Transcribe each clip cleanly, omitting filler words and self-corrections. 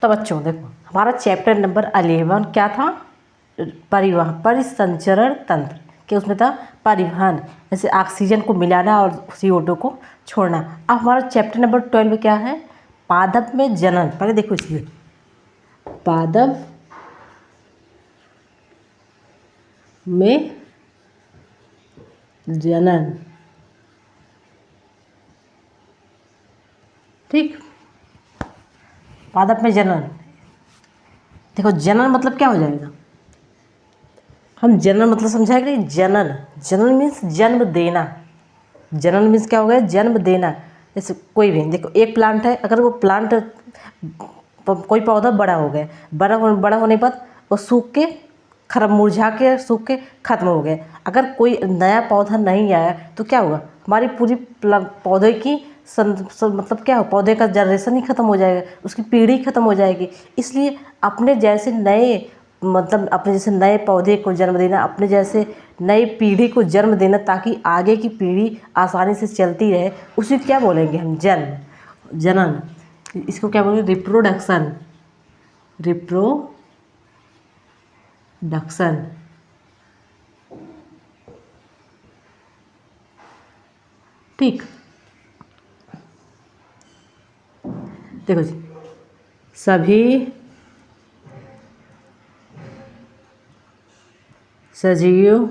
तो बच्चों देखो, हमारा चैप्टर नंबर 11 क्या था? परिवहन, परिसंचरण तंत्र के उसमें था परिवहन, जैसे ऑक्सीजन को मिलाना और CO2 को छोड़ना। अब हमारा चैप्टर नंबर 12 क्या है? पादप में जनन। पहले देखो इसमें, पादप में जनन। ठीक, पादप में जनन। देखो जनन मतलब क्या हो जाएगा? हम जनन मतलब समझाएंगे। जनन, जनन मीन्स जन्म देना। जनन मीन्स क्या हो गया? जन्म देना। जैसे कोई भी देखो, एक प्लांट है, अगर वो प्लांट कोई पौधा बड़ा हो गया, बड़ा होने के बाद वो सूख के खराब, मुरझा के सूख के खत्म हो गया। अगर कोई नया पौधा नहीं आया तो क्या होगा? हमारी पूरी पौधे की मतलब क्या हो, पौधे का जनरेशन ही खत्म हो जाएगा, उसकी पीढ़ी खत्म हो जाएगी। इसलिए अपने जैसे नए, मतलब अपने जैसे नए पौधे को जन्म देना, अपने जैसे नई पीढ़ी को जन्म देना, ताकि आगे की पीढ़ी आसानी से चलती रहे, उसे क्या बोलेंगे हम? जन्म, जनन। इसको क्या बोलेंगे? Reproduction, reproduction. ठीक, देखो जी, सभी सजीव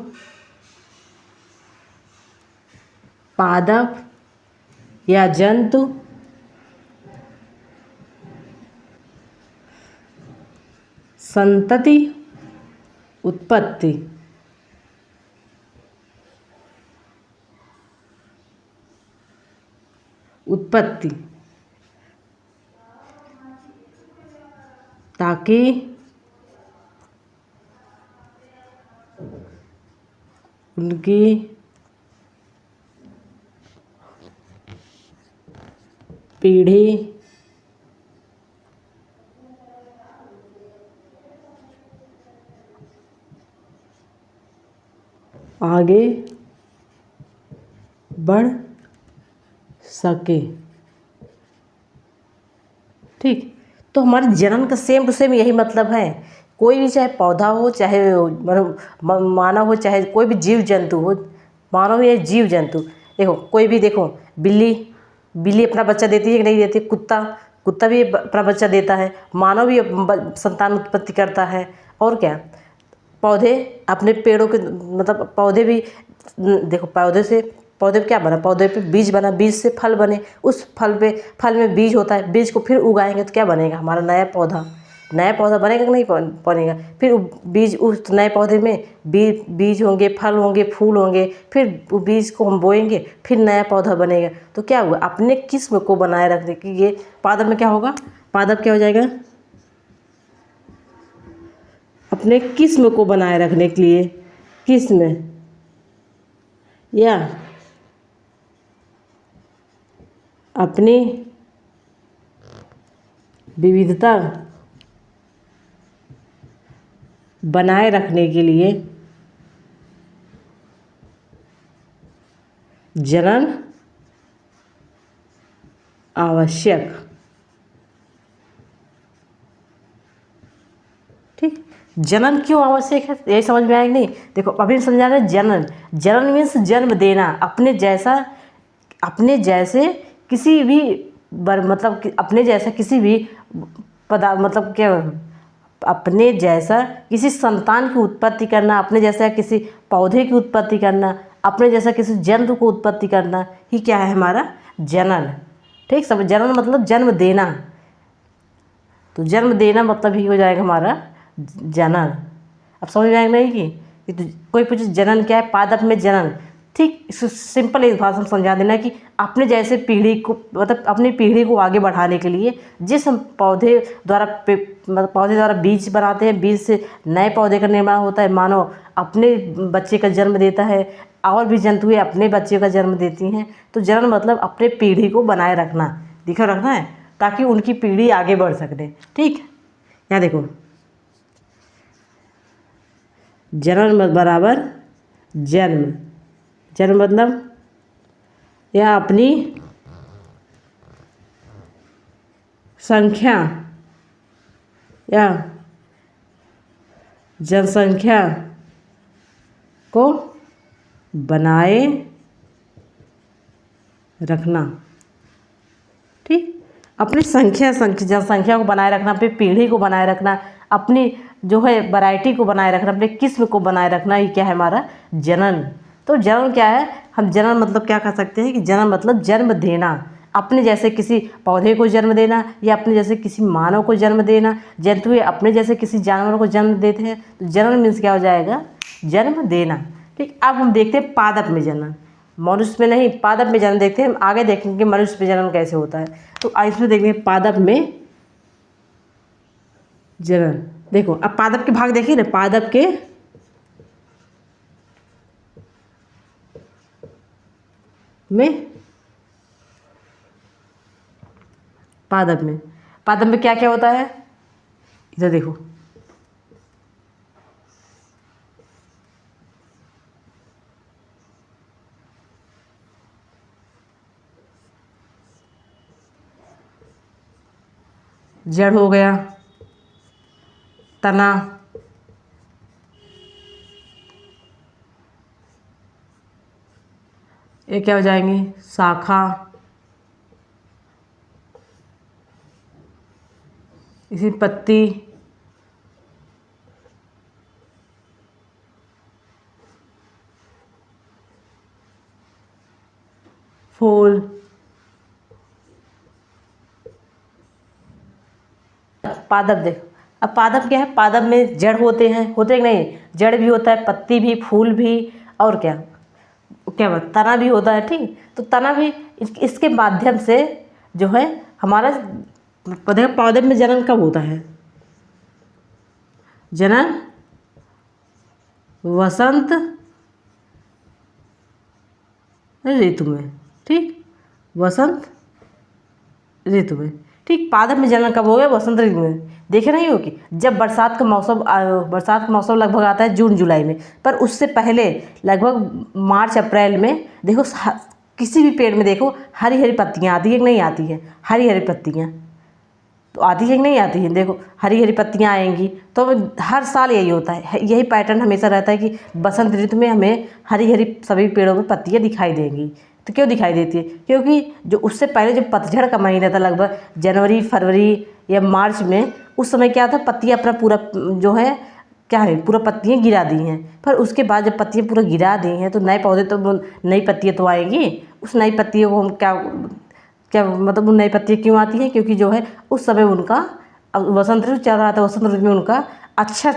पादप या जंतु संतति उत्पत्ति ताकि उनकी पीढ़ी आगे बढ़ सके। ठीक, तो हमारे जनन का सेम टू सेम यही मतलब है। कोई भी चाहे पौधा हो, चाहे मानव हो, चाहे कोई भी जीव जंतु हो, मानव या जीव जंतु। देखो कोई भी, देखो बिल्ली अपना बच्चा देती है कि नहीं देती? कुत्ता भी अपना बच्चा देता है। मानव भी संतान उत्पत्ति करता है। और क्या, पौधे अपने पेड़ों के, मतलब पौधे भी, देखो पौधे पे क्या बना? पौधे पे बीज बना, बीज से फल बने, उस फल में बीज होता है, बीज को फिर उगाएंगे तो क्या बनेगा? हमारा नया पौधा। नया पौधा बनेगा कि नहीं बनेगा? फिर बीज, उस नए पौधे में बीज होंगे, फल होंगे, फूल होंगे, फिर वो बीज को हम बोएंगे, फिर नया पौधा बनेगा। तो क्या हुआ? अपने किस्म को बनाए रखने की ये पादप में क्या होगा? पादप क्या हो जाएगा? अपने किस्म को बनाए रखने के लिए, किस्म या अपनी विविधता बनाए रखने के लिए जनन आवश्यक। ठीक, जनन क्यों आवश्यक है यही समझ में आएगा नहीं? देखो अभी हम समझा रहे हैं जनन। जनन मीन्स जन्म देना, अपने जैसे किसी भी मतलब अपने जैसा किसी भी पदार्थ, मतलब क्या, अपने जैसा किसी संतान की उत्पत्ति करना, अपने जैसा किसी पौधे की उत्पत्ति करना, अपने जैसा किसी जंतु को उत्पत्ति करना ही क्या है? हमारा जनन। ठीक, सब जनन मतलब जन्म देना। तो जन्म देना मतलब ही हो जाएगा हमारा जनन। अब समझ में आएगा नहीं कि तो कोई पूछे जनन क्या है? पादप में जनन। ठीक, सिंपल एक भाषा में समझा देना कि अपने जैसे पीढ़ी को, मतलब अपनी पीढ़ी को आगे बढ़ाने के लिए जिस हम मतलब पौधे द्वारा बीज बनाते हैं, बीज से नए पौधे का निर्माण होता है, मानो अपने बच्चे का जन्म देता है, और भी जंतुएं अपने बच्चे का जन्म देती हैं। तो जनन मतलब अपने पीढ़ी को बनाए रखना, दिखा रखना है, ताकि उनकी पीढ़ी आगे बढ़ सके। ठीक, यहाँ देखो, जनन बराबर जन्म, जन्म मतलब यह अपनी संख्या या जनसंख्या को बनाए रखना। ठीक, अपनी जनसंख्या को बनाए रखना, अपनी पीढ़ी को बनाए रखना, अपनी जो है वैरायटी को बनाए रखना, अपने किस्म को बनाए रखना, ये क्या है हमारा जनन। तो जनन क्या है, हम जनन मतलब क्या कह सकते हैं कि जनन मतलब जन्म देना, अपने जैसे किसी पौधे को जन्म देना या अपने जैसे किसी मानव को जन्म देना। जंतु अपने जैसे किसी जानवर को जन्म देते हैं, तो जनन मीन्स क्या हो जाएगा, जन्म देना। ठीक, अब हम देखते हैं पादप में जन्म, मनुष्य में नहीं, पादप में जन्म देखते हैं। हम आगे देखेंगे मनुष्य में जन्म कैसे होता है। तो इसमें देखेंगे पादप में जन्म। देखो अब पादप के भाग देखिए ना, पादप के में पादप में क्या क्या होता है, इधर देखो। जड़ हो गया, तना, ये क्या हो जाएंगे, शाखा, इसी पत्ती, फूल। पादप देखो, अब पादप क्या है, पादप में जड़ होते कि नहीं, जड़ भी होता है, पत्ती भी, फूल भी, और क्या क्या तना भी होता है। ठीक, तो तना भी इसके माध्यम से जो है हमारा पौधे में जनन कब होता है, जनन वसंत ऋतु में। ठीक, वसंत ऋतु में। ठीक, पादप में जनन कब हो गया, वसंत ऋतु में। देखे नहीं हो कि जब बरसात का मौसम लगभग आता है जून जुलाई में, पर उससे पहले लगभग मार्च अप्रैल में देखो किसी भी पेड़ में देखो हरी हरी पत्तियाँ आती है कि नहीं आती है, हरी हरी पत्तियाँ तो आती है कि नहीं आती है। देखो हरी हरी पत्तियाँ आएंगी, तो हर साल यही होता है, यही पैटर्न हमेशा रहता है कि बसंत ऋतु में हमें हरी हरी सभी पेड़ों में पत्तियाँ दिखाई देंगी। तो क्यों दिखाई देती है, क्योंकि जो उससे पहले जो पतझड़ का महीना था लगभग जनवरी फरवरी या मार्च में, उस समय क्या था, पत्तियाँ अपना पूरा जो है क्या है, पूरा पत्तियाँ गिरा दी हैं। पर उसके बाद जब पत्तियाँ पूरा गिरा दी हैं तो नए पौधे तो नई पत्तियाँ तो आएंगी। उस नई पत्तियों को हम क्या क्या मतलब उन नई पत्तियाँ क्यों आती हैं, क्योंकि जो है उस समय उनका, अब वसंत ऋतु चल रहा था, वसंत ऋतु में उनका अच्छा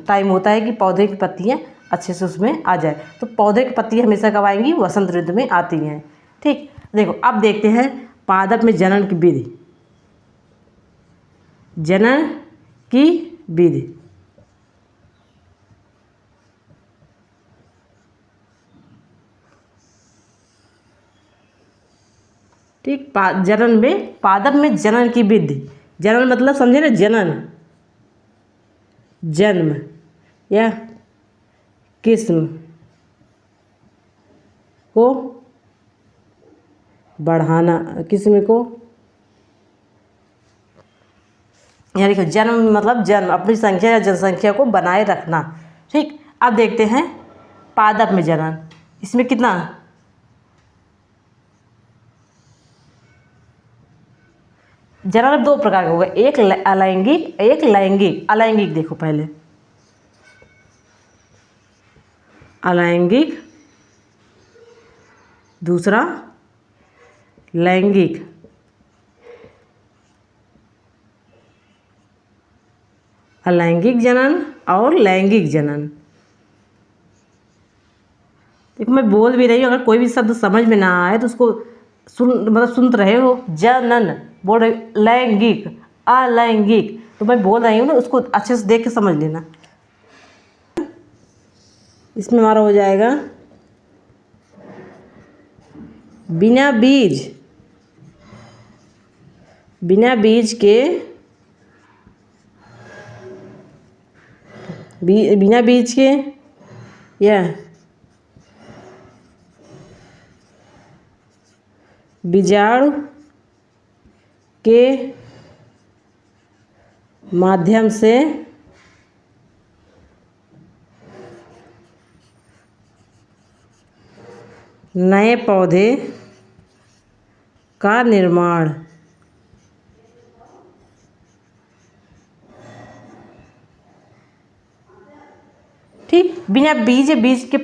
टाइम होता है कि पौधे की पत्तियाँ अच्छे से उसमें आ जाए। तो पौधे की पत्तियाँ हमेशा कब आएंगी, वसंत ऋतु में आती हैं। ठीक, देखो अब देखते हैं पादप में जनन की विधि। जनन की विधि, ठीक, जनन में पादप में जनन की विधि। जनन मतलब समझे ना, जनन जन्म या किस्म को बढ़ाना, किस्म को, यानी कि जन्म मतलब जन्म, अपनी संख्या या जनसंख्या को बनाए रखना। ठीक, अब देखते हैं पादप में जनन। इसमें कितना, जनन दो प्रकार का होगा, एक अलैंगिक, एक लैंगिक। अलैंगिक देखो पहले, अलैंगिक, दूसरा लैंगिक। अलैंगिक जनन और लैंगिक जनन। देखो मैं बोल भी रही हूँ, अगर कोई भी शब्द समझ में ना आए तो उसको सुन रहे हो, जनन बोल रहे, लैंगिक, अलैंगिक, तो मैं बोल रही हूँ ना, उसको अच्छे से देख के समझ लेना। इसमें हमारा हो जाएगा बिना बीज, बिना बीज के, बिना बीज के या बीजाणु के माध्यम से नए पौधे का निर्माण। ठीक, बिना बीज के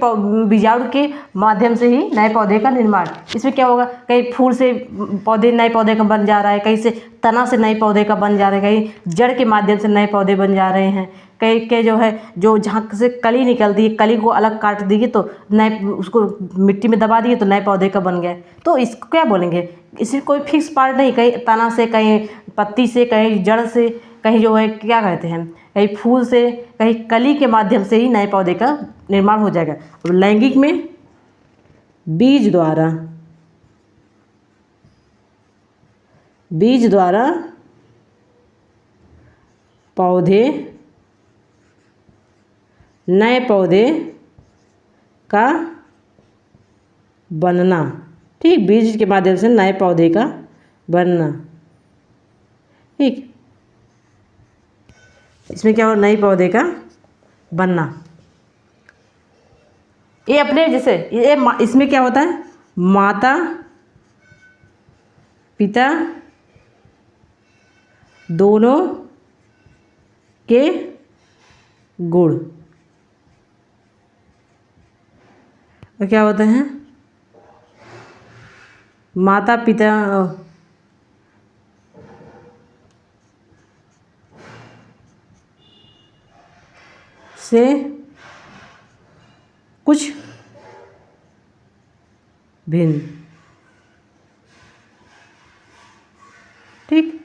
बीजाणु के माध्यम से ही नए पौधे का निर्माण। इसमें क्या होगा, कहीं फूल से पौधे नए पौधे का बन जा रहा है, कहीं से तना से नए पौधे का बन जा रहा है, कहीं जड़ के माध्यम से नए पौधे बन जा रहे हैं, कहीं के जो है जो जहाँ से कली निकलती है, कली को अलग काट दिए तो नए, उसको मिट्टी में दबा दिए तो नए पौधे का बन गया। तो इसको क्या बोलेंगे, इसमें कोई फिक्स पार्ट नहीं, कहीं तना से, कहीं पत्ती से, कहीं जड़ से, कहीं जो है क्या कहते हैं, कहीं फूल से, कहीं कली के माध्यम से ही नए पौधे का निर्माण हो जाएगा। और लैंगिक में बीज द्वारा पौधे नए पौधे का बनना। ठीक, बीज के माध्यम से नए पौधे का बनना। ठीक, इसमें क्या हो, नए पौधे का बनना। ये अपने जैसे ये इसमें क्या होता है, माता पिता दोनों के गुण। और क्या होते हैं, माता पिता से कुछ भिन्न। ठीक,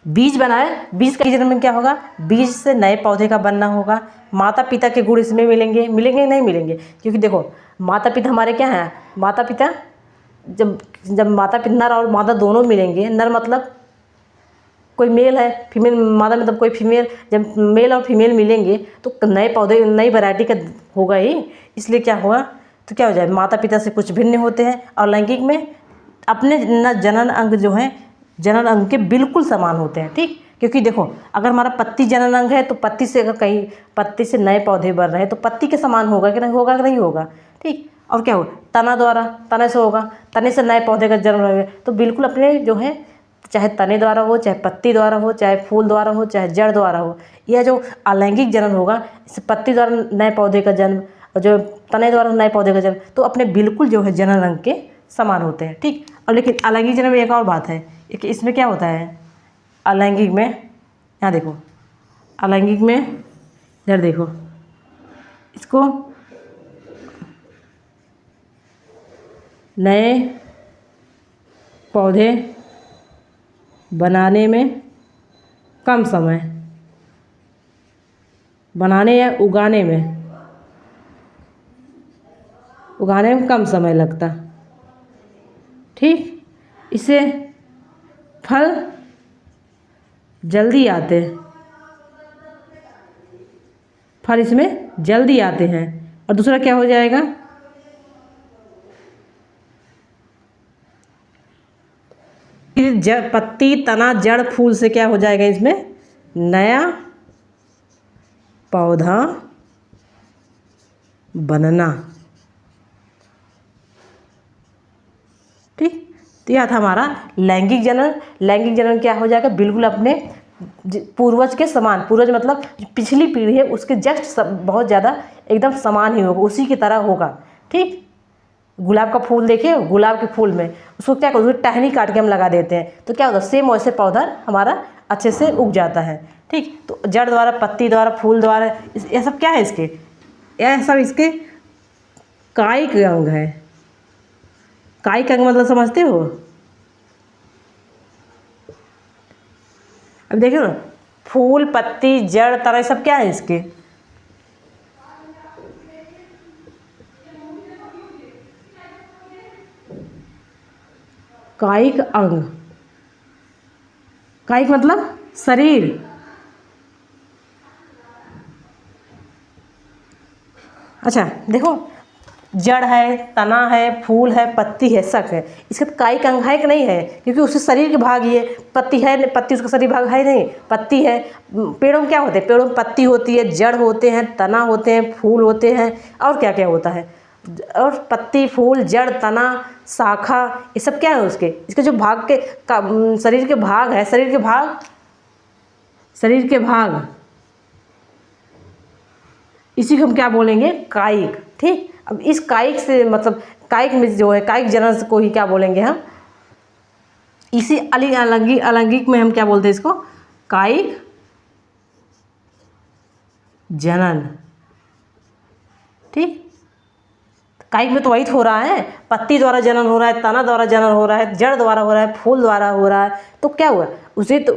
बीज बनाए, बीज का जन्म में क्या होगा, बीज से नए पौधे का बनना होगा। माता पिता के गुण इसमें मिलेंगे, मिलेंगे नहीं मिलेंगे, क्योंकि देखो माता पिता हमारे क्या हैं, माता पिता जब माता पिता नर और मादा दोनों मिलेंगे, नर मतलब कोई मेल है, फीमेल मादा मतलब कोई फीमेल, जब मेल और फीमेल मिलेंगे तो नए पौधे नई वैरायटी का होगा ही। इसलिए क्या होगा, तो क्या हो जाए, माता पिता से कुछ भिन्न होते हैं। और लैंगिक में अपने जनन अंग जो हैं, जनन अंग के बिल्कुल समान होते हैं। ठीक, क्योंकि देखो अगर हमारा पत्ती जनन अंग है तो पत्ती से अगर कहीं पत्ती से नए पौधे बन रहे हैं तो पत्ती के समान होगा कि नहीं होगा, कि नहीं होगा। ठीक, और क्या होगा, तना द्वारा, तने से होगा, तने से नए पौधे का जन्म होगा। तो बिल्कुल अपने जो है, चाहे तने द्वारा हो, चाहे पत्ती द्वारा हो, चाहे फूल द्वारा हो, चाहे जड़ द्वारा हो, यह जो अलैंगिक जनन होगा, इस पत्ती द्वारा नए पौधे का जन्म और जो तने द्वारा नए पौधे का जन्म, तो अपने बिल्कुल जो है जनन अंग के समान होते हैं। ठीक, और लेकिन अलैंगिक जनन में एक और बात है कि इसमें क्या होता है, अलैंगिक में, यहाँ देखो अलैंगिक में, इधर देखो, इसको नए पौधे बनाने में कम समय, बनाने या उगाने में कम समय लगता। ठीक, इससे फल जल्दी आते, फल इसमें जल्दी आते हैं। और दूसरा क्या हो जाएगा, जड़, पत्ती, तना, जड़, फूल से क्या हो जाएगा, इसमें नया पौधा बनना। ठीक, तो यह था हमारा लैंगिक जनन। लैंगिक जनन क्या हो जाएगा, बिल्कुल अपने पूर्वज के समान, पूर्वज मतलब पिछली पीढ़ी है उसके जस्ट बहुत ज़्यादा एकदम समान ही होगा, उसी की तरह होगा। ठीक, गुलाब का फूल देखिए, गुलाब के फूल में उसको क्या करते हैं, टहनी काट के हम लगा देते हैं तो क्या होता है, सेम वैसे पौधा हमारा अच्छे से उग जाता है। ठीक, तो जड़ द्वारा, पत्ती द्वारा, फूल द्वारा, यह सब क्या है इसके, यह सब इसके कायिक अंग है। कायिक अंग मतलब समझते हो, अब देखो ना, फूल, पत्ती, जड़, तना, सब क्या है इसके, कायिक अंग। कायिक मतलब शरीर। अच्छा देखो, जड़ है, तना है, फूल है, पत्ती है, शक है। इसका कायिक अंग है कि नहीं है, क्योंकि उसके शरीर के भाग ये पत्ती है, पत्ती उसका शरीर भाग है नहीं, पत्ती है। पेड़ों में क्या होते हैं, पेड़ों में पत्ती होती है, जड़ होते हैं, तना होते हैं, फूल होते हैं, और क्या क्या होता है। और पत्ती, फूल, जड़, तना, शाखा, ये सब क्या है उसके, इसके जो भाग के शरीर के भाग है, शरीर के भाग, इसी को हम क्या बोलेंगे, कायिक। ठीक, अब इस कायिक से मतलब कायिक में जो है, कायिक जनन को ही क्या बोलेंगे हम, इसी अलैंगिक में हम क्या बोलते हैं इसको, कायिक जनन। ठीक, कायिक में तो वही हो रहा है, पत्ती द्वारा जनन हो रहा है, तना द्वारा जनन हो रहा है, जड़ द्वारा हो रहा है, फूल द्वारा हो रहा है, तो क्या हुआ, उसी तो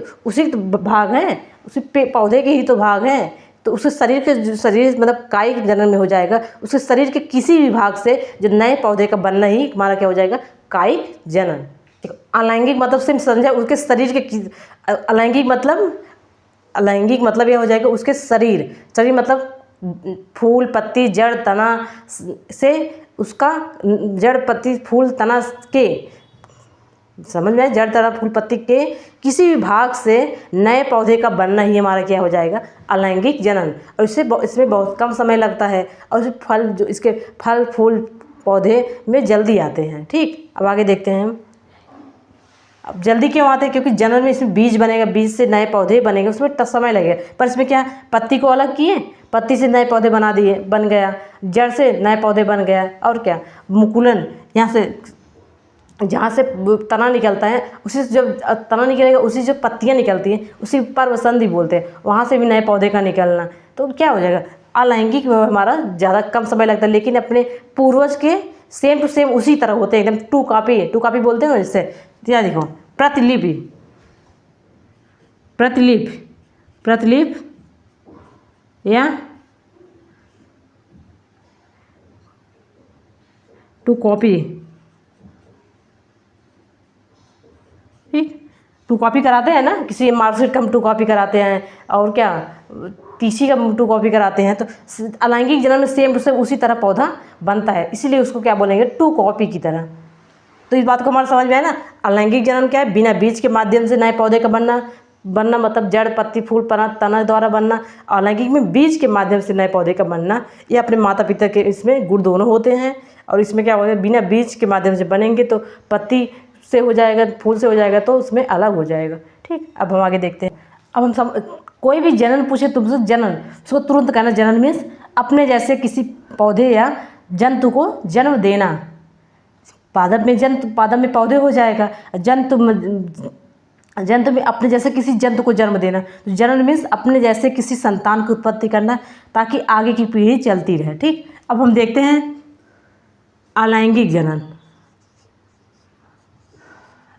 भाग हैं, उसी पौधे के ही तो भाग हैं। तो उसके शरीर मतलब कायिक जनन में हो जाएगा, उसके शरीर के किसी भी भाग से जो नए पौधे का बनना ही हमारा क्या हो जाएगा, कायिक जनन। अलैंगिक मतलब से समझा, उसके शरीर के अलैंगिक मतलब यह हो जाएगा उसके शरीर मतलब फूल, पत्ती, जड़, तना से उसका, जड़, पत्ती, फूल, तना के, समझ में, जड़, तना, फूल, पत्ती के किसी भी भाग से नए पौधे का बनना ही हमारा क्या हो जाएगा, अलैंगिक जनन। और इसमें बहुत कम समय लगता है, और इसके फल फूल पौधे में जल्दी आते हैं। ठीक, अब आगे देखते हैं हम। अब जल्दी क्यों आते हैं, क्योंकि जनन में इसमें बीज बनेगा, बीज से नए पौधे बनेंगे, उसमें समय लगेगा। पर इसमें क्या, पत्ती को अलग किए, पत्ती से नए पौधे बन गया, जड़ से नए पौधे बन गया, और क्या, मुकुलन, यहाँ से जहाँ से तना निकलता है, उसी से जब तना निकलेगा, उसी से जो पत्तियाँ निकलती हैं उसी पर्वसंधि बोलते हैं, वहाँ से भी नए पौधे का निकलना, तो क्या हो जाएगा, अलैंगिक में हमारा ज़्यादा कम समय लगता है। लेकिन अपने पूर्वज के सेम टू सेम उसी तरह होते हैं, एकदम टू कॉपी बोलते हैं ना, जिससे क्या देखो, प्रतिलिपि, या टू कॉपी। ठीक, टू कॉपी कराते हैं ना, किसी मार्कशीट का हम टू कॉपी कराते हैं, और क्या, टीसी का टू कॉपी कराते हैं। तो अलैंगिक जनन में सेम टू सेम उसी तरह पौधा बनता है, इसीलिए उसको क्या बोलेंगे, टू कॉपी की तरह। तो इस बात को हमारा समझ में आया ना। अलैंगिक जनन क्या है, बिना बीज के माध्यम से नए पौधे का बनना मतलब जड़, पत्ती, फूल, तना द्वारा बनना। अलैंगिक में बीज के माध्यम से नए पौधे का बनना, ये अपने माता पिता के इसमें गुण दोनों होते हैं। और इसमें क्या होगा, बिना बीज के माध्यम से बनेंगे तो पत्ती से हो जाएगा, फूल से हो जाएगा, तो उसमें अलग हो जाएगा। ठीक, अब हम आगे देखते हैं। अब हम कोई भी जनन पूछे तुमसे, जनन, उसको तुरंत कहना, जनन मीन्स अपने जैसे किसी पौधे या जंतु को जन्म देना। पादप में पौधे हो जाएगा, जंतु में अपने जैसे किसी जंतु को जन्म देना। तो जनन मीन्स अपने जैसे किसी संतान की उत्पत्ति करना, ताकि आगे की पीढ़ी चलती रहे। ठीक, अब हम देखते हैं अलैंगिक जनन।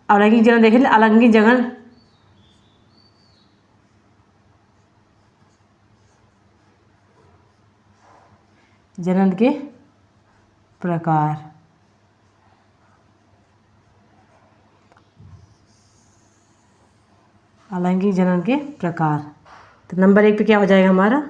अलैंगिक जनन देखें, अलैंगिक जनन के प्रकार। अलैंगिक जनन के प्रकार, तो नंबर 1 पे क्या हो जाएगा हमारा,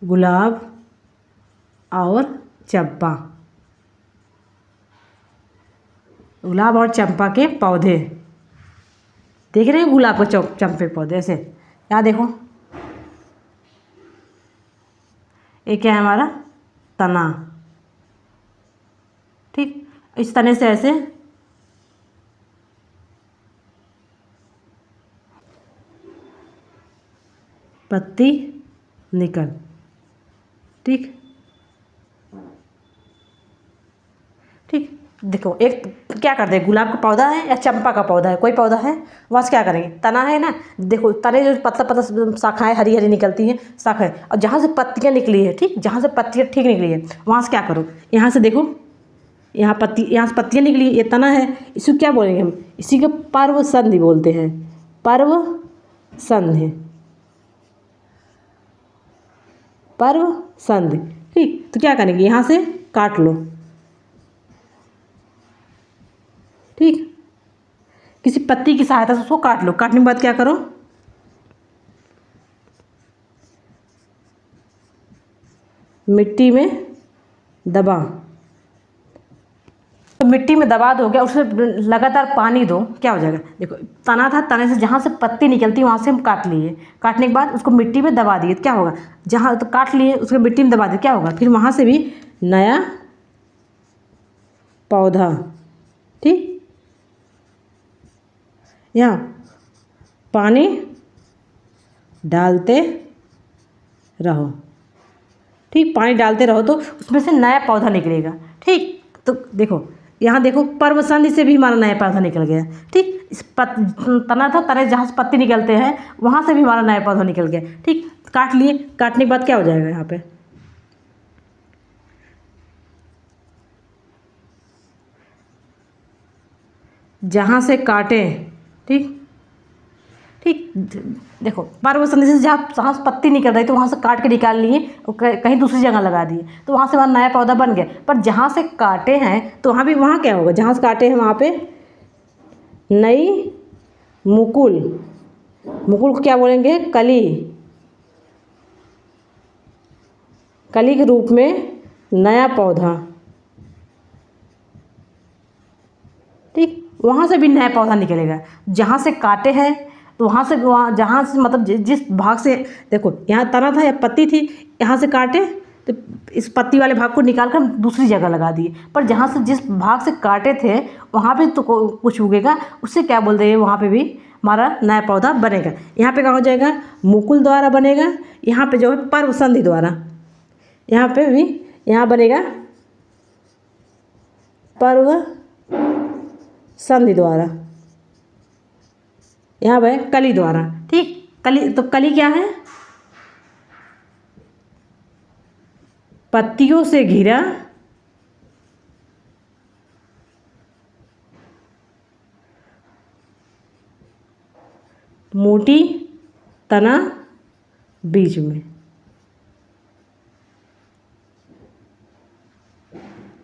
गुलाब और चंपा। गुलाब और चंपा के पौधे, देख रहे हैं, गुलाब का चंपे पौधे ऐसे, यहाँ देखो, ये क्या है हमारा, तना। ठीक, इस तने से ऐसे पत्ती निकल। ठीक, देखो, एक क्या करते हैं, गुलाब का पौधा है या चंपा का पौधा है, कोई पौधा है, वहाँ से क्या करेंगे, तना है ना, देखो तने जो पतला शाखाएं हरी हरी निकलती हैं, शाखाएं, और जहाँ से पत्तियाँ निकली है, ठीक, जहाँ से पत्तियाँ ठीक निकली है, वहाँ से क्या करो, यहाँ से देखो, यहाँ से पत्तियाँ निकली, ये तना है, इसको क्या बोलेंगे हम, इसी को पर्वसंधि बोलते हैं, पर्वसंधि। ठीक, तो क्या करेंगे, यहाँ से काट लो। ठीक, किसी पत्ती की सहायता से उसको काट लो। काटने के बाद क्या करो, मिट्टी में दबा। तो मिट्टी में दबा दोगे, उसमें लगातार पानी दो, क्या हो जाएगा, देखो तना था, तने से जहाँ से पत्ती निकलती है वहाँ से हम काट लिए। काटने के बाद उसको मिट्टी में दबा दिए, क्या होगा, जहाँ तो काट लिए उसको मिट्टी में दबा दिए, क्या होगा, फिर वहाँ से भी नया पौधा। ठीक, यहाँ पानी डालते रहो। ठीक, पानी डालते रहो तो उसमें से नया पौधा निकलेगा। ठीक, तो देखो यहाँ देखो, पर्व संधि से भी हमारा नया पौधा निकल गया। ठीक, इस तना था, तने जहाँ से पत्ती निकलते हैं वहाँ से भी हमारा नया पौधा निकल गया। ठीक, काट लिए। काटने के बाद क्या हो जाएगा, यहाँ पे जहाँ से काटे, ठीक ठीक, देखो पर्व संधि से जहाँ से पत्ती निकल रही तो वहाँ से काट के निकाल लिए और कहीं दूसरी जगह लगा दिए, तो वहाँ से हमारा नया पौधा बन गया। पर जहाँ से काटे हैं तो वहाँ भी, वहाँ क्या होगा, जहाँ से काटे हैं वहाँ पे नई मुकुल। मुकुल को क्या बोलेंगे, कली। कली के रूप में नया पौधा। ठीक, वहाँ से भी नया पौधा निकलेगा। जहाँ से काटे हैं तो वहाँ से, वहाँ जहाँ से मतलब जिस भाग से, देखो यहाँ तना था या पत्ती थी, यहाँ से काटे तो इस पत्ती वाले भाग को निकाल कर दूसरी जगह लगा दिए। पर जहाँ से जिस भाग से काटे थे वहाँ पे तो कुछ उगेगा, उससे क्या बोलते हैं, वहाँ पे भी हमारा नया पौधा बनेगा। यहाँ पे क्या हो जाएगा, मुकुल द्वारा बनेगा। यहाँ पे जो है पर्व संधि द्वारा, यहाँ पे भी यहाँ बनेगा पर्व संधि द्वारा, यहाँ पे कली द्वारा। ठीक, कली, तो कली क्या है, पत्तियों से घिरा मोटी तना बीच में।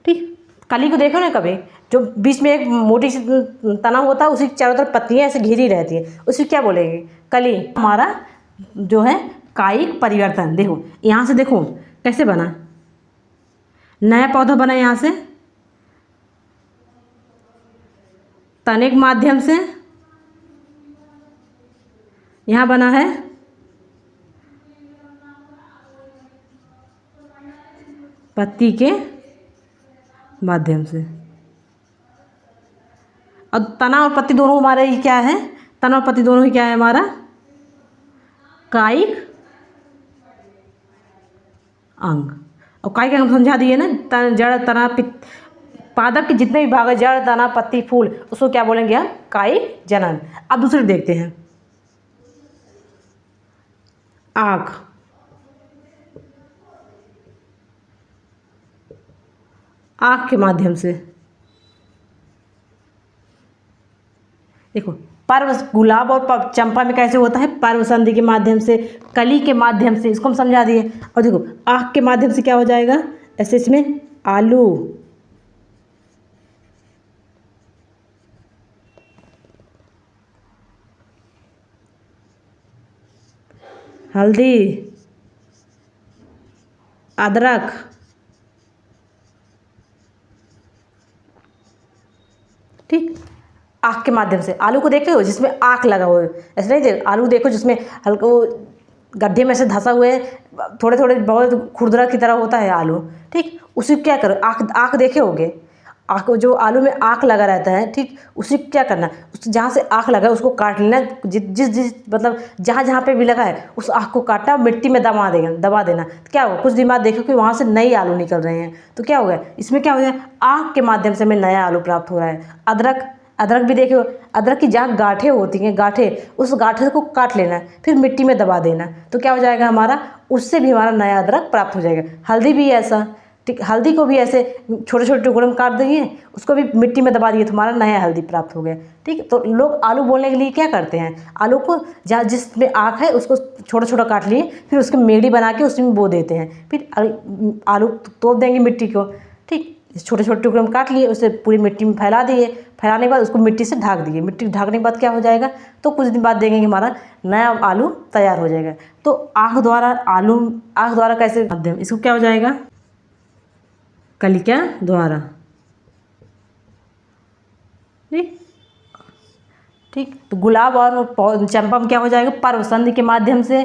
ठीक, कली को देखो ना कभी, जो बीच में एक मोटी सी तना होता है, उसी के चारों तरफ पत्तियाँ ऐसे घिरी रहती है, उसे क्या बोलेंगे, कली। हमारा जो है कायिक परिवर्तन, देखो यहाँ से देखो कैसे बना, नया पौधा बना यहाँ से तने के माध्यम से, यहाँ बना है पत्ती के माध्यम से। और तना और पत्ती दोनों हमारे ही क्या है, तना और पत्ती दोनों ही क्या है, हमारा कायिक अंग। और कायिक अंग समझा दिए ना, जड़ तना पादप के जितने भी भाग है, जड़ तना पत्ती फूल, उसको क्या बोलेंगे हम, कायिक जनन। अब दूसरे देखते हैं, आँख। आँख के माध्यम से देखो, पर्व गुलाब और चंपा में कैसे होता है, पर्व संधि के माध्यम से, कली के माध्यम से, इसको हम समझा दिए। और देखो आँख के माध्यम से क्या हो जाएगा, ऐसे इसमें आलू, हल्दी, अदरक, ठीक, आँख के माध्यम से। आलू को देखते हो जिसमें आँख लगा हुआ है, ऐसे नहीं देख, आलू देखो जिसमें हल्का वो गड्ढे में से धंसा हुआ है, थोड़े थोड़े बहुत खुरदरा की तरह होता है आलू। ठीक, उसी को क्या करो, आँख, आँख देखे होगे, आँख, जो आलू में आँख लगा रहता है, ठीक, उसी को क्या करना, उस जहाँ से आँख लगा है उसको काट लेना, जिस जिस मतलब जहाँ जहाँ पे भी लगा है उस आँख को काटना, मिट्टी में दबा देना। तो क्या होगा, कुछ दिन बाद देखो कि वहाँ से नए आलू निकल रहे हैं। तो क्या होगा, इसमें क्या हो जाए, आँख के माध्यम से हमें नया आलू प्राप्त हो रहा है। अदरक, अदरक भी देखो, अदरक की जहाँ गांठें होती हैं, गांठें, उस गांठे को काट लेना, फिर मिट्टी में दबा देना, तो क्या हो जाएगा हमारा, उससे भी हमारा नया अदरक प्राप्त हो जाएगा। हल्दी भी ऐसा, ठीक, हल्दी को भी ऐसे छोटे छोटे टुकड़ों में काट दिए, उसको भी मिट्टी में दबा दिए, तुम्हारा नया हल्दी प्राप्त हो गया। ठीक, तो लोग आलू बोलने के लिए क्या करते हैं, आलू को जहाँ जिसमें आँख है उसको छोटा छोटा काट लिए, फिर उसकी मेड़ी बना के उसमें बो देते हैं, फिर आलू तोड़ देंगे मिट्टी को। ठीक, छोटे छोटे टुकड़े में काट लिए, उसे पूरी मिट्टी में फैला दिए, फैलाने के बाद उसको मिट्टी से ढक दिए। मिट्टी ढकने के बाद क्या हो जाएगा, तो कुछ दिन बाद देखेंगे हमारा नया आलू तैयार हो जाएगा। तो आँख द्वारा कैसे माध्यम, इसको क्या हो जाएगा, कलिका द्वारा। ठीक ठीक, तो गुलाब और चंपा में क्या हो जाएगा, पर्वसंधि के माध्यम से,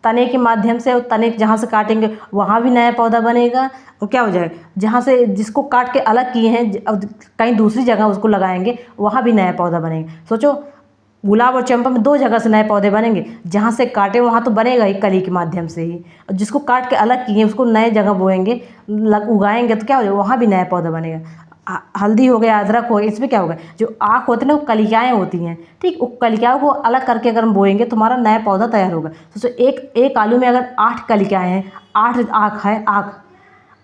तने के माध्यम से, और तने जहाँ से काटेंगे वहाँ भी नया पौधा बनेगा। और क्या हो जाएगा, जहाँ से जिसको काट के अलग किए हैं अब कहीं दूसरी जगह उसको लगाएंगे, वहाँ भी नया पौधा बनेगा। सोचो, गुलाब और चंपा में 2 जगह से नए पौधे बनेंगे, जहाँ से काटे वहाँ तो बनेगा ही कली के माध्यम से ही, और जिसको काट के अलग किए उसको नए जगह बोएंगे, उगाएंगे, तो क्या हो जाएगा, वहाँ भी नया पौधा बनेगा। हल्दी हो गया, अदरक हो गया, इसमें क्या होगा, जो आँख होते हैं ना वो कलिकाएँ होती हैं। ठीक, वो कलिकाओं को अलग करके अगर हम बोएंगे तो हमारा नया पौधा तैयार होगा। तो एक एक आलू में अगर 8 कलिकाएँ हैं, 8 आँख है,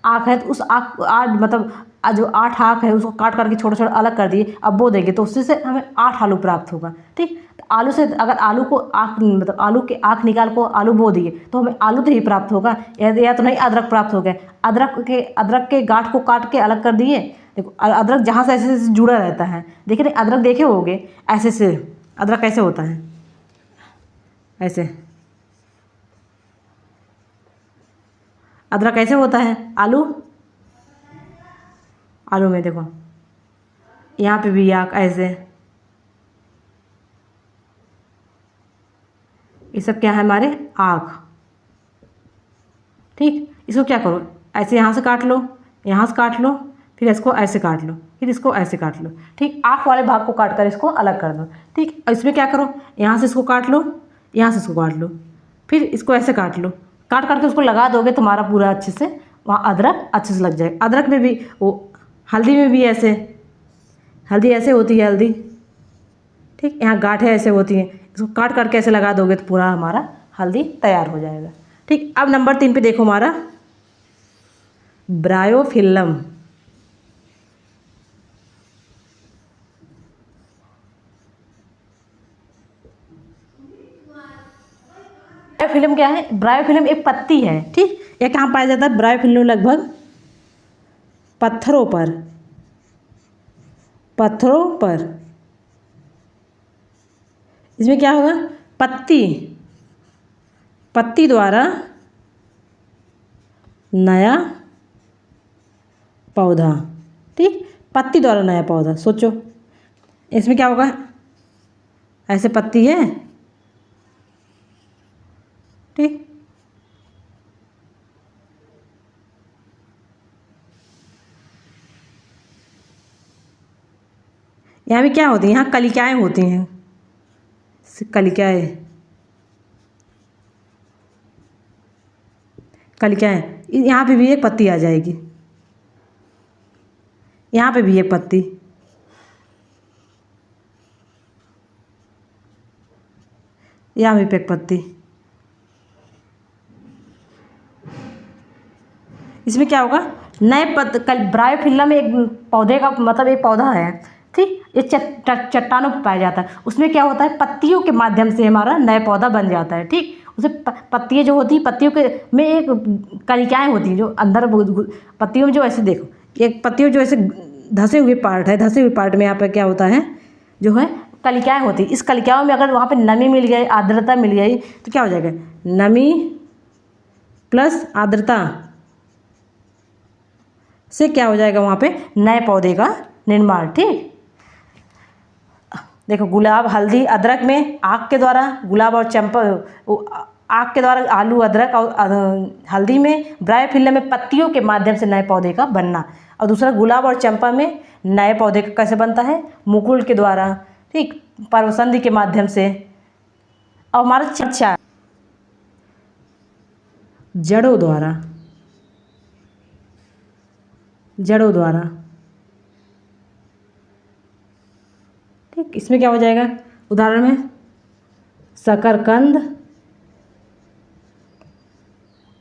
आँख है, तो उस आँख 8 मतलब जो 8 आँख है उसको काट करके छोटे छोटे अलग कर दिए, अब बो देंगे तो उससे से हमें 8 आलू प्राप्त होगा। ठीक, तो आलू से अगर आलू को आँख मतलब आलू के आँख निकाल को आलू बो दिए तो हमें आलू तो ही प्राप्त होगा, या तो नहीं अदरक प्राप्त हो गया। अदरक के गांठ को काट के अलग कर दिए। देखो, अदरक जहाँ से ऐसे ऐसे जुड़ा रहता है, देखे नहीं, अदरक देखे होगे ऐसे से, अदरक कैसे होता है, ऐसे अदरक कैसे होता है, आलू में देखो, यहाँ पे भी आँख ऐसे, ये सब क्या है, हमारे आँख। ठीक, इसको क्या करो, ऐसे यहाँ से काट लो, यहाँ से काट लो, फिर इसको ऐसे काट लो, फिर इसको ऐसे काट लो। ठीक, आँख वाले भाग को काट कर इसको अलग कर दो। ठीक, इसमें क्या करो, यहाँ से इसको काट लो, यहाँ से इसको काट लो, फिर इसको ऐसे काट लो, काट करके उसको लगा दोगे तुम्हारा पूरा अच्छे से वहाँ अदरक अच्छे से लग जाएगा। अदरक में भी वो, हल्दी में भी ऐसे, हल्दी ऐसे होती है हल्दी। ठीक, यहाँ गांठें ऐसे होती हैं, इसको काट करके ऐसे लगा दोगे तो पूरा हमारा हल्दी तैयार हो जाएगा। ठीक, अब नंबर 3 पे देखो हमारा ब्रायोफिल्लम। ब्रायोफिल्म क्या है, ब्रायोफिल्म एक पत्ती है। ठीक, ये कहाँ पाया जाता है, ब्रायोफिल्म लगभग पत्थरों पर। इसमें क्या होगा, पत्ती द्वारा नया पौधा। ठीक, पत्ती द्वारा नया पौधा, सोचो इसमें क्या होगा, ऐसे पत्ती है। ठीक, यहाँ भी क्या होती है, यहाँ कलिकाएँ होती हैं, कलिकाएँ, यहाँ पे भी एक पत्ती आ जाएगी, यहाँ पे भी एक पत्ती, यहाँ भी एक पत्ती। इसमें क्या होगा, नए ब्रायोफिल्लम में एक पौधे का मतलब एक पौधा है। ठीक, ये चट्टानों पर पाया जाता है। उसमें क्या होता है, पत्तियों के माध्यम से हमारा नया पौधा बन जाता है। ठीक, उसे पत्तियाँ जो होती हैं, पत्तियों के में एक कलिकाएँ होती हैं जो अंदर पत्तियों में जो ऐसे देखो, एक पत्तियों जो ऐसे धसे हुए पार्ट है, धसे हुए पार्ट में यहाँ पर क्या होता है, जो है कलिकाएँ होती हैं। इस कलिकाओं में अगर वहाँ पे नमी मिल गई, आर्द्रता मिल गई तो क्या हो जाएगा, नमी प्लस आर्द्रता से क्या हो जाएगा, वहाँ पे नए पौधे का निर्माण। ठीक, देखो, गुलाब, हल्दी, अदरक में आँख के द्वारा, गुलाब और चंपा आँख के द्वारा, आलू, अदरक और हल्दी में, ब्रायोफिल्लम में पत्तियों के माध्यम से नए पौधे का बनना। और दूसरा गुलाब और चंपा में नए पौधे का कैसे बनता है, मुकुल के द्वारा। ठीक, पर्वसंधि के माध्यम से। और हमारा चर्चा जड़ों द्वारा। ठीक, इसमें क्या हो जाएगा, उदाहरण में शकरकंद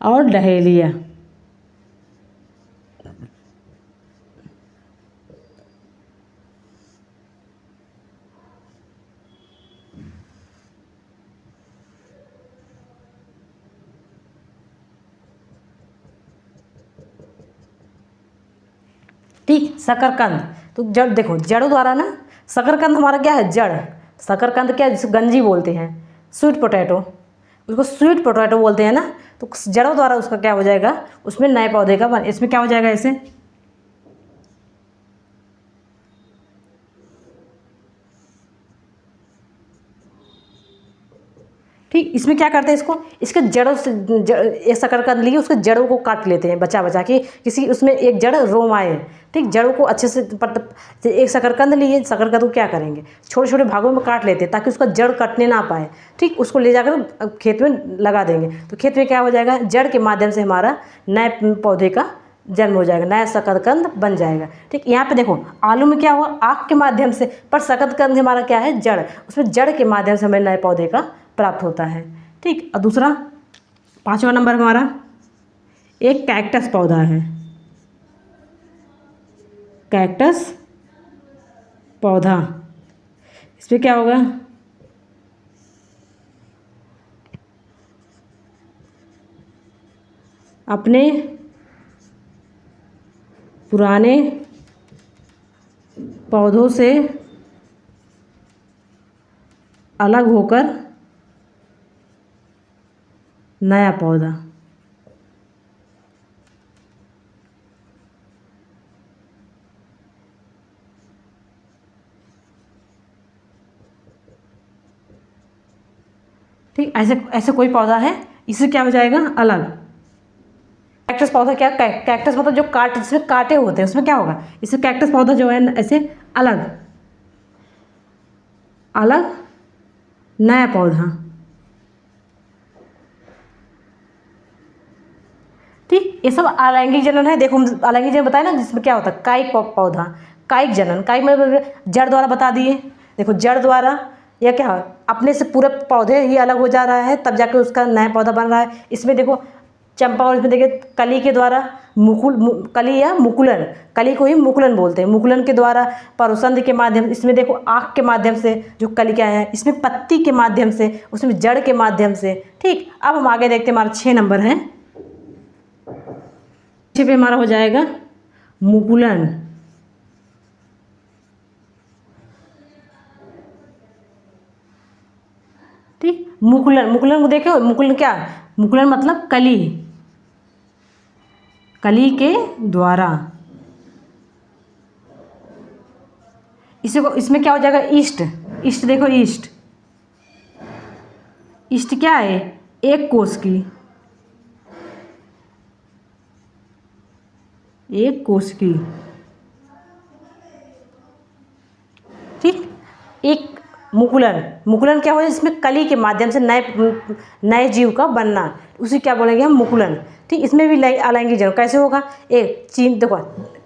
और डहेलिया। ठीक। शकरकंद, तो जड़ देखो जड़ों द्वारा ना, शकरकंद हमारा क्या है, जड़। शकरकंद क्या है, जिसे गंजी बोलते हैं, स्वीट पोटैटो, उसको स्वीट पोटैटो बोलते हैं ना। तो जड़ों द्वारा उसका क्या हो जाएगा, उसमें नए पौधे का इसमें क्या हो जाएगा ऐसे। ठीक, इसमें क्या करते हैं, इसको इसके जड़ों से एक शकरकंद लिए उसके जड़ों को काट लेते हैं बचा बचा के, किसी उसमें एक जड़ रोम आए। ठीक, जड़ों को अच्छे से एक शकरकंद लिए, शकरकंद को क्या करेंगे, छोटे छोटे भागों में काट लेते हैं ताकि उसका जड़ कटने ना पाए। ठीक, उसको ले जाकर खेत में लगा देंगे, तो खेत में क्या हो जाएगा, जड़ के माध्यम से हमारा नए पौधे का जन्म हो जाएगा, नया शकरकंद बन जाएगा। ठीक, यहाँ पे देखो आलू में क्या हुआ, आँख के माध्यम से, पर शकरकंद हमारा क्या है, जड़, उसमें जड़ के माध्यम से हमें नए पौधे का प्राप्त होता है। ठीक, और दूसरा 5वां नंबर हमारा एक कैक्टस पौधा है। कैक्टस पौधा, इसमें क्या होगा, अपने पुराने पौधों से अलग होकर नया पौधा। ठीक, ऐसे ऐसे कोई पौधा है, इससे क्या हो जाएगा, अलग। कैक्टस पौधा क्या, कैक्टस मतलब जो जिसमें कांटे होते हैं, उसमें क्या होगा, इससे कैक्टस पौधा जो है ऐसे अलग अलग नया पौधा। ठीक, ये सब अलैंगिक जनन है। देखो हम अलैंगिक जनन बताए ना, जिसमें क्या होता है, कायिक पौधा, कायिक जनन, कायिक में जड़ द्वारा बता दिए। देखो जड़ द्वारा या क्या अपने से पूरे पौधे ही अलग हो जा रहा है, तब जाके उसका नया पौधा बन रहा है। इसमें देखो चंपा, और इसमें देखिए कली के द्वारा कली या मुकुलन, कली को ही मुकुलन बोलते हैं, मुकुलन के द्वारा, परोसंध के माध्यम, इसमें देखो आँख के माध्यम से जो कली क्या है, इसमें पत्ती के माध्यम से, उसमें जड़ के माध्यम से। ठीक, अब हम आगे देखते हैं, हमारा 6 नंबर है, 6 पे हमारा हो जाएगा मुकुलन। ठीक, मुकुलन, मुकुलन को देखो, मुकुलन क्या, मुकुलन मतलब कली, कली के द्वारा। इसे को इसमें क्या हो जाएगा, ईस्ट, ईस्ट देखो ईस्ट, ईस्ट क्या है, एक कोष की, एक कोष की। ठीक, एक मुकुलन, मुकुलन क्या हो, इसमें कली के माध्यम से नए जीव का बनना, उसे क्या बोलेंगे हम, मुकुलन। ठीक, इसमें भी अलैंगिक जनन कैसे होगा, एक चीन देखो,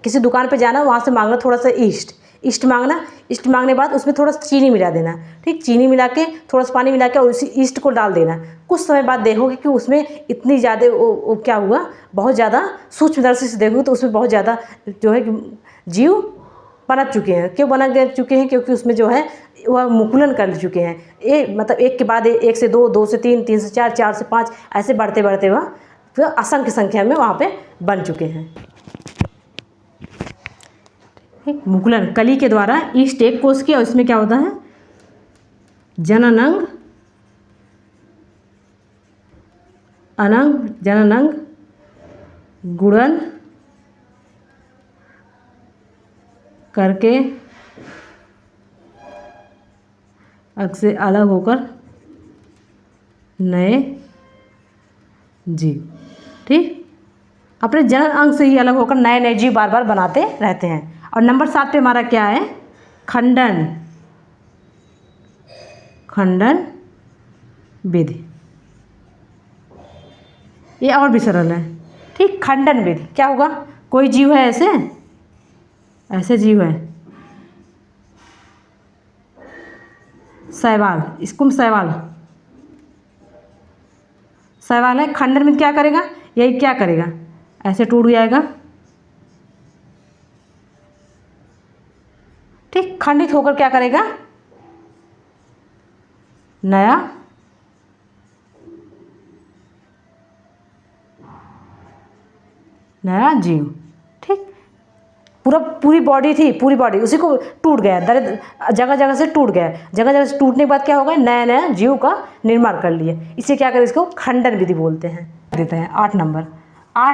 किसी दुकान पे जाना, वहाँ से मांगना थोड़ा सा ईस्ट, ईस्ट मांगना, ईस्ट मांगने के बाद उसमें थोड़ा सा चीनी मिला देना। ठीक, चीनी मिला के थोड़ा सा पानी मिला के और उसी ईस्ट को डाल देना। कुछ समय बाद देखोगे कि उसमें इतनी ज़्यादा वो क्या हुआ, बहुत ज़्यादा सूक्ष्म दृष्टि से देखोगे तो उसमें बहुत ज़्यादा जो है जीव पनप चुके हैं। क्यों बना चुके हैं, क्योंकि उसमें जो है वह मुकुलन कर चुके हैं। मतलब एक के बाद एक से दो, दो से तीन, तीन से चार, चार से पाँच, ऐसे बढ़ते बढ़ते वह फिर असंख्य संख्या में वहाँ पे बन चुके हैं। मुकुलन कली के द्वारा ईस्ट एक कोष की, और इसमें क्या होता है, जननांग, अनंग, जननांग गुणन करके अग से अलग होकर नए जीव। ठीक, अपने जनन अंग से ही अलग होकर नए नए जीव बार बार बनाते रहते हैं। और नंबर 7 पे हमारा क्या है, खंडन, खंडन विधि। ये और भी सरल है। ठीक, खंडन विधि क्या होगा, कोई जीव है ऐसे, ऐसे जीव है शैवाल, इसको शैवाल, शैवाल है, खंडन में क्या करेगा, यही क्या करेगा, ऐसे टूट जाएगा। ठीक, खंडित होकर क्या करेगा, नया नया जीव। ठीक, पूरी बॉडी थी, पूरी बॉडी उसी को टूट गया, जगह जगह से टूट गया, जगह जगह से टूटने के बाद क्या होगा, नया नया जीव का निर्माण कर लिए। इसे क्या करें, इसको खंडन विधि बोलते हैं। देते हैं 8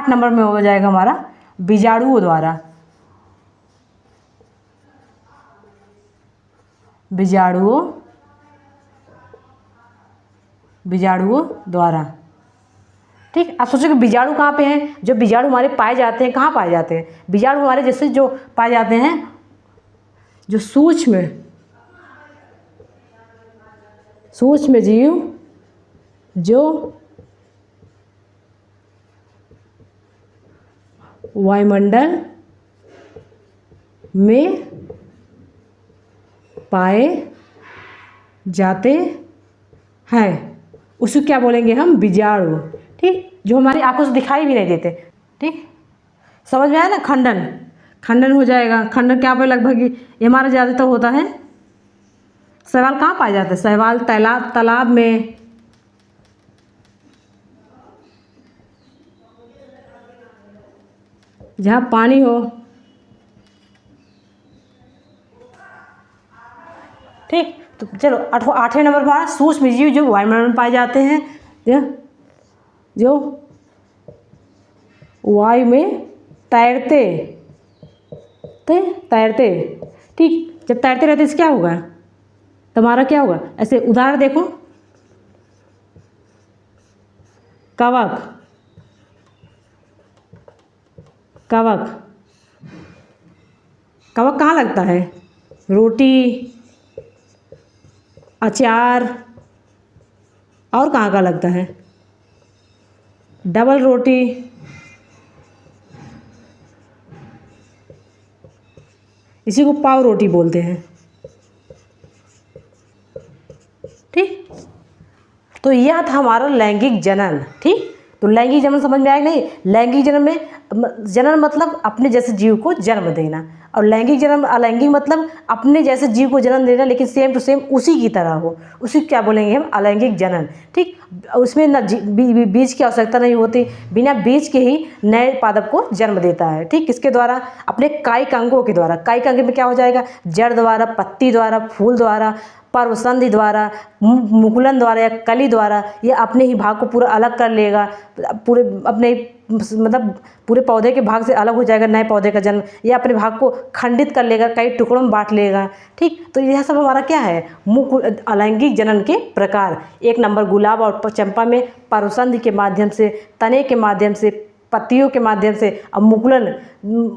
नंबर में हो जाएगा हमारा बीजाणुओं द्वारा। बीजाणुओं द्वारा। ठीक, आप सोचो कि बीजाणु कहाँ पे हैं? जो बीजाणु हमारे पाए जाते हैं, कहाँ पाए जाते हैं? बीजाणु हमारे जैसे जो पाए जाते हैं, जो सूक्ष्म जीव जो वायुमंडल में पाए जाते हैं, उसको क्या बोलेंगे हम? बीजाणु। ठीक, जो हमारी आंखों से दिखाई भी नहीं देते। ठीक, समझ में आया ना? खंडन हो जाएगा। खंडन क्या पे लगभग ये हमारा ज़्यादातर होता है। शैवाल कहाँ पाए जाते हैं? शैवाल तालाब में, जहाँ पानी हो। ठीक, तो चलो 8वें नंबर पर सूक्ष्म जीव जो वायुमंडल में पाए जाते हैं, जो वायु में तैरते। ठीक, जब तैरते रहते इससे क्या होगा? तुम्हारा क्या होगा? ऐसे उदाहरण देखो, कवक कहाँ लगता है? रोटी, अचार, और कहाँ का लगता है? डबल रोटी, इसी को पाव रोटी बोलते हैं। ठीक, तो यह था हमारा लैंगिक जनन। ठीक, तो लैंगिक जनन समझ में आया नहीं? लैंगिक जनन में जनन मतलब अपने जैसे जीव को जन्म देना, और लैंगिक जन्म अलैंगिक मतलब अपने जैसे जीव को जन्म देना लेकिन सेम टू सेम उसी की तरह हो, उसी क्या बोलेंगे हम? अलैंगिक जनन। ठीक, उसमें न बीज की आवश्यकता नहीं होती, बिना बीज के ही नए पादप को जन्म देता है। ठीक, किसके द्वारा? अपने कायिक अंगों के द्वारा। कायिक अंग में क्या हो जाएगा? जड़ द्वारा, पत्ती द्वारा, फूल द्वारा, पर्वसंधि द्वारा, मुकुलन द्वारा या कली द्वारा, ये अपने ही भाग को पूरा अलग कर लेगा, पूरे अपने मतलब पूरे पौधे के भाग से अलग हो जाएगा, नए पौधे का जन्म। ये अपने भाग को खंडित कर लेगा, कई टुकड़ों में बांट लेगा। ठीक, तो यह सब हमारा क्या है? अलैंगिक जनन के प्रकार। 1 नंबर गुलाब और चंपा में पर्वसंधि के माध्यम से, तने के माध्यम से, पत्तियों के माध्यम से, अब मुकुलन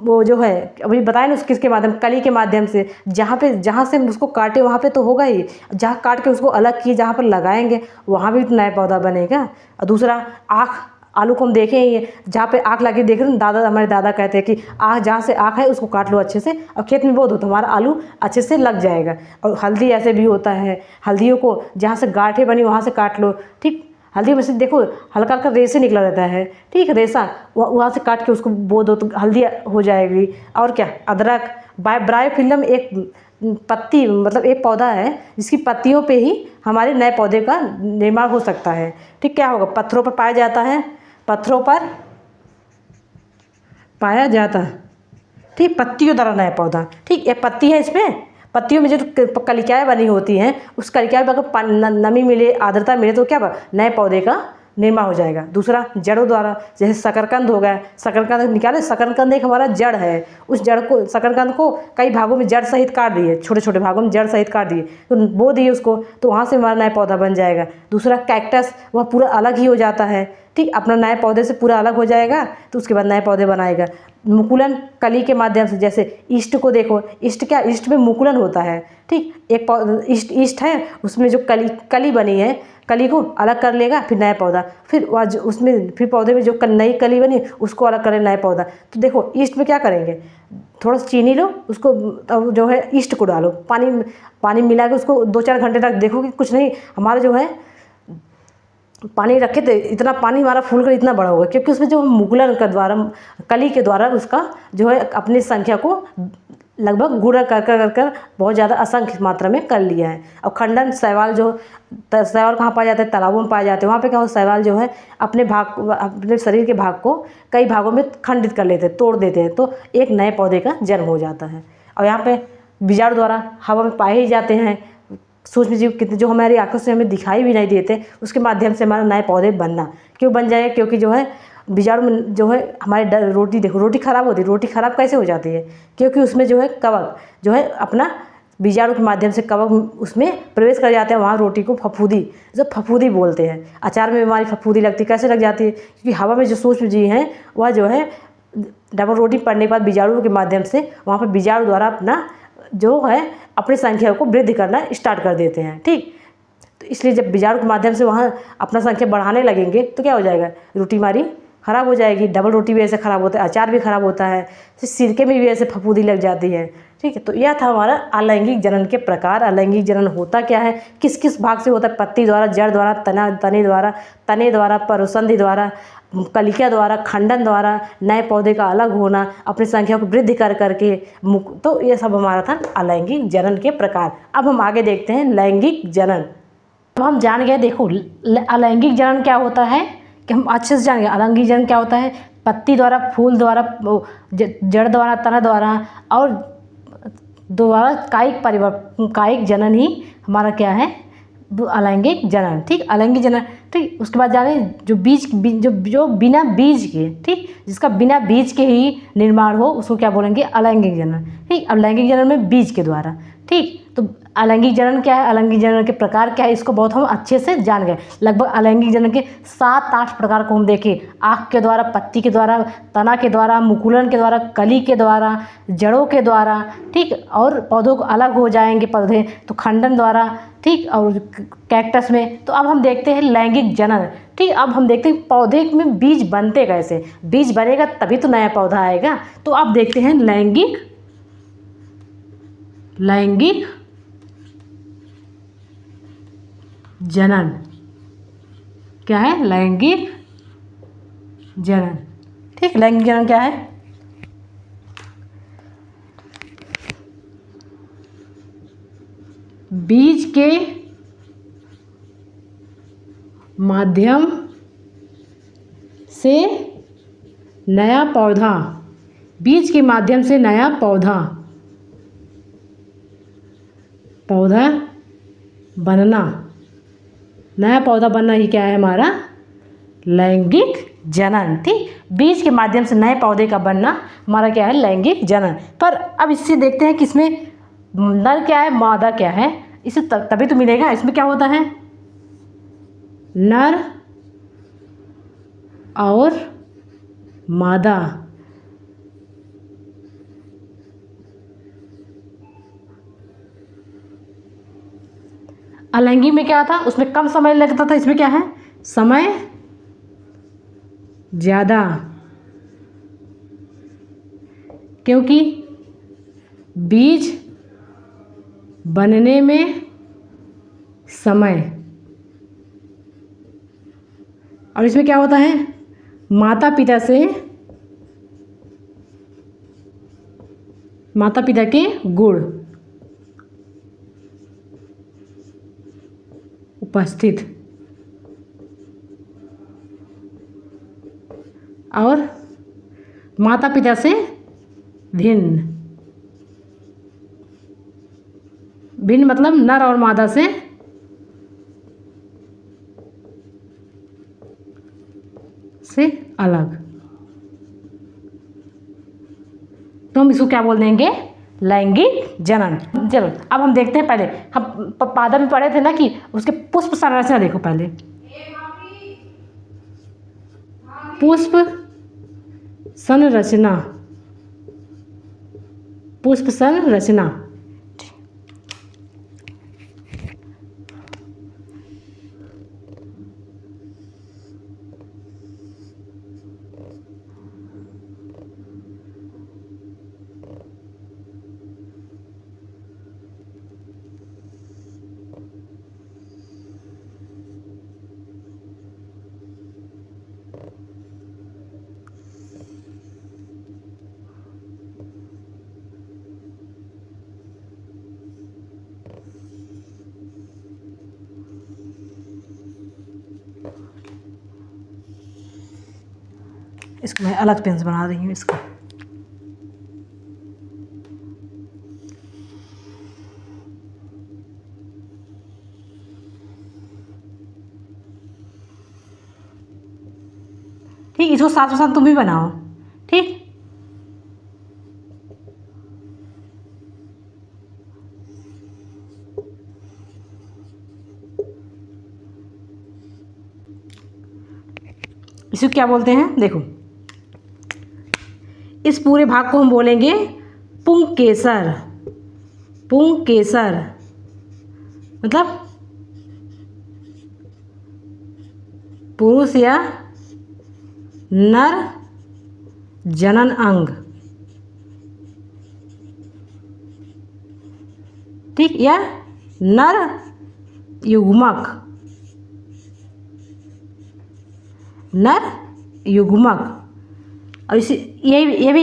वो जो है अभी बताए ना किसके माध्यम? कली के माध्यम से। जहाँ से हम उसको काटे वहाँ पे तो होगा ही, जहाँ काट के उसको अलग किए जहाँ पर लगाएंगे वहाँ भी तो नया पौधा बनेगा। और दूसरा आँख, आलू को हम देखें ही, जहाँ पे आँख लगी देख रहे हैं, हमारे दादा कहते हैं कि आँख, जहाँ से आँख है उसको काट लो अच्छे से और खेत में बो दो तो हमारा आलू अच्छे से लग जाएगा। और हल्दी ऐसे भी होता है, हल्दियों को जहाँ से गांठें बनी वहाँ से काट लो। ठीक, हल्दी में से देखो हल्का हल्का रेसे निकला रहता है। ठीक, रेसा वहाँ से काट के उसको बो दो तो हल्दी हो जाएगी। और क्या? अदरक, ब्रायोफिल्म एक पत्ती मतलब एक पौधा है जिसकी पत्तियों पे ही हमारे नए पौधे का निर्माण हो सकता है। ठीक, क्या होगा? पत्थरों पर पाया जाता है, पत्थरों पर पाया जाता है। ठीक, पत्तियों द्वारा नया पौधा। ठीक, ये पत्ती है, इसमें पत्तियों में जो कलिकाएँ बनी होती हैं, उस कलिकाएँ में अगर नमी मिले, आर्द्रता मिले तो क्या नए पौधे का निर्माण हो जाएगा। दूसरा जड़ों द्वारा, जैसे शकरकंद हो गया, शकरकंद निकाले, शकरकंद एक हमारा जड़ है, उस जड़ को, शकरकंद को कई भागों में जड़ सहित काट दिए, छोटे छोटे भागों में जड़ सहित काट दिए तो बो दिए उसको, तो वहाँ से हमारा नया पौधा बन जाएगा। दूसरा कैक्टस, वह पूरा अलग ही हो जाता है। ठीक, अपना नए पौधे से पूरा अलग हो जाएगा तो उसके बाद नए पौधे बनाएगा। मुकुलन कली के माध्यम से, जैसे ईस्ट को देखो, ईस्ट क्या? ईस्ट में मुकुलन होता है। ठीक, एक ईस्ट है, उसमें जो कली बनी है, कली को अलग कर लेगा, फिर नया पौधा, फिर वह उसमें फिर पौधे में जो नई कली बनी उसको अलग करें, नया पौधा। तो देखो ईस्ट में क्या करेंगे? थोड़ा सा चीनी लो, उसको अब जो है ईस्ट को डालो, पानी मिला के उसको 2-4 घंटे तक देखोगे कुछ नहीं, हमारा जो है पानी रखे तो इतना पानी हमारा फूल कर इतना बड़ा होगा, क्योंकि उसमें जो मुकुलन का द्वारा, कली के द्वारा उसका जो है अपनी संख्या को लगभग गुणा कर कर कर कर बहुत ज़्यादा असंख्य मात्रा में कर लिया है। और खंडन, शैवाल शैवाल कहाँ पाए जाते हैं? तालाबों में पाए जाते हैं। वहाँ पे क्या होता है, शैवाल जो है अपने शरीर के भाग को कई भागों में खंडित कर लेते हैं, तोड़ देते हैं, तो एक नए पौधे का जन्म हो जाता है। और यहाँ पे बीजाणु द्वारा हवा में पाए ही जाते हैं। सूक्ष्म जीव कितने जो हमारी आंखों से हमें दिखाई भी नहीं देते, उसके माध्यम से हमारे नए पौधे बनना क्यों बन जाएगा? क्योंकि जो है बीजाणु में जो है हमारे रोटी, देखो रोटी खराब होती है। रोटी खराब कैसे हो जाती है? क्योंकि उसमें जो है कवक जो है अपना बीजाणु के माध्यम से कवक उसमें प्रवेश कर जाते हैं। वहाँ रोटी को फफूंदी, जो फफूंदी बोलते हैं। अचार में हमारी फफूंदी लगती है, कैसे लग जाती है? क्योंकि हवा में जो सूक्ष्म जीव हैं वह जो है डबल रोटी पड़ने के बाद बीजाणु के माध्यम से वहाँ पर बीजाणु द्वारा अपना जो है अपनी संख्या को वृद्धि करना स्टार्ट कर देते हैं। ठीक, तो इसलिए जब बीजाणु के माध्यम से वहाँ अपना संख्या बढ़ाने लगेंगे तो क्या हो जाएगा? रोटी हमारी खराब हो जाएगी। डबल रोटी भी ऐसे खराब होता है, अचार भी खराब होता है, सिरके में भी ऐसे फफूंदी लग जाती है। ठीक है, तो यह था हमारा अलैंगिक जनन के प्रकार। अलैंगिक जनन होता क्या है, किस किस भाग से होता है? पत्ती द्वारा, जड़ द्वारा, तने द्वारा, परसंधि द्वारा, कलिका द्वारा, खंडन द्वारा, नए पौधे का अलग होना, अपनी संख्या को वृद्धि कर करके तो ये सब हमारा था अलैंगिक जनन के प्रकार। अब हम आगे देखते हैं लैंगिक जनन। अब हम जान गए, देखो अलैंगिक जनन क्या होता है कि हम अच्छे से जान गए। अलैंगिक जनन क्या होता है? पत्ती द्वारा, फूल द्वारा, जड़ द्वारा, तना द्वारा और द्वारा कायिक जनन ही हमारा क्या है? अलैंगिक जनन। ठीक, अलैंगिक जनन। ठीक, उसके बाद जाने जो बिना बीज के, ठीक, जिसका बिना बीज के ही निर्माण हो उसको क्या बोलेंगे? अलैंगिक जनन। ठीक, अब लैंगिक जनन में बीज के द्वारा। ठीक, तो अलैंगिक जनन क्या है, अलैंगिक जनन के प्रकार क्या है, इसको बहुत हम अच्छे से जान गए। लगभग अलैंगिक जनन के 7-8 प्रकार को हम देखें। आँख के द्वारा, पत्ती के द्वारा, तना के द्वारा, मुकुलन के द्वारा, कली के द्वारा, जड़ों के द्वारा। ठीक, और पौधों को अलग हो जाएंगे पौधे तो खंडन द्वारा। ठीक, और कैक्टस में। तो अब हम देखते हैं लैंगिक जनन। ठीक, अब हम देखते हैं पौधे में बीज बनते कैसे। बीज बनेगा तभी तो नया पौधा आएगा। तो अब देखते हैं लैंगिक जनन क्या है? लैंगिक जनन। ठीक, लैंगिक जनन क्या है? बीज के माध्यम से नया पौधा, बीज के माध्यम से नया पौधा बनना, नया पौधा बनना ही क्या है? हमारा लैंगिक जनन। ठीक, बीज के माध्यम से नए पौधे का बनना हमारा क्या है? लैंगिक जनन। पर अब इससे देखते हैं कि इसमें नर क्या है, मादा क्या है। इसे तभी तो मिलेगा। इसमें क्या होता है? नर और मादा। अलैंगिक में क्या था? उसमें कम समय लगता था। इसमें क्या है? समय ज़्यादा, क्योंकि बीज बनने में समय। और इसमें क्या होता है? माता पिता के गुण उपस्थित और माता पिता से भिन्न मतलब नर और मादा से अलग। तो हम इसको क्या बोल देंगे? लैंगिक जनन। चलो अब हम देखते हैं। पहले हम पादप में पढ़े थे ना कि उसके पुष्प संरचना देखो। पहले पुष्प संरचना। इसको मैं अलग पेन से बना रही हूँ इसको। ठीक, इसको साथ साथ तुम भी बनाओ। ठीक, इसको क्या बोलते हैं, देखो इस पूरे भाग को हम बोलेंगे पुंकेसर। पुंकेसर मतलब पुरुष या नर जनन अंग। ठीक, या नर युग्मक। नर युग्मक। और इसी ये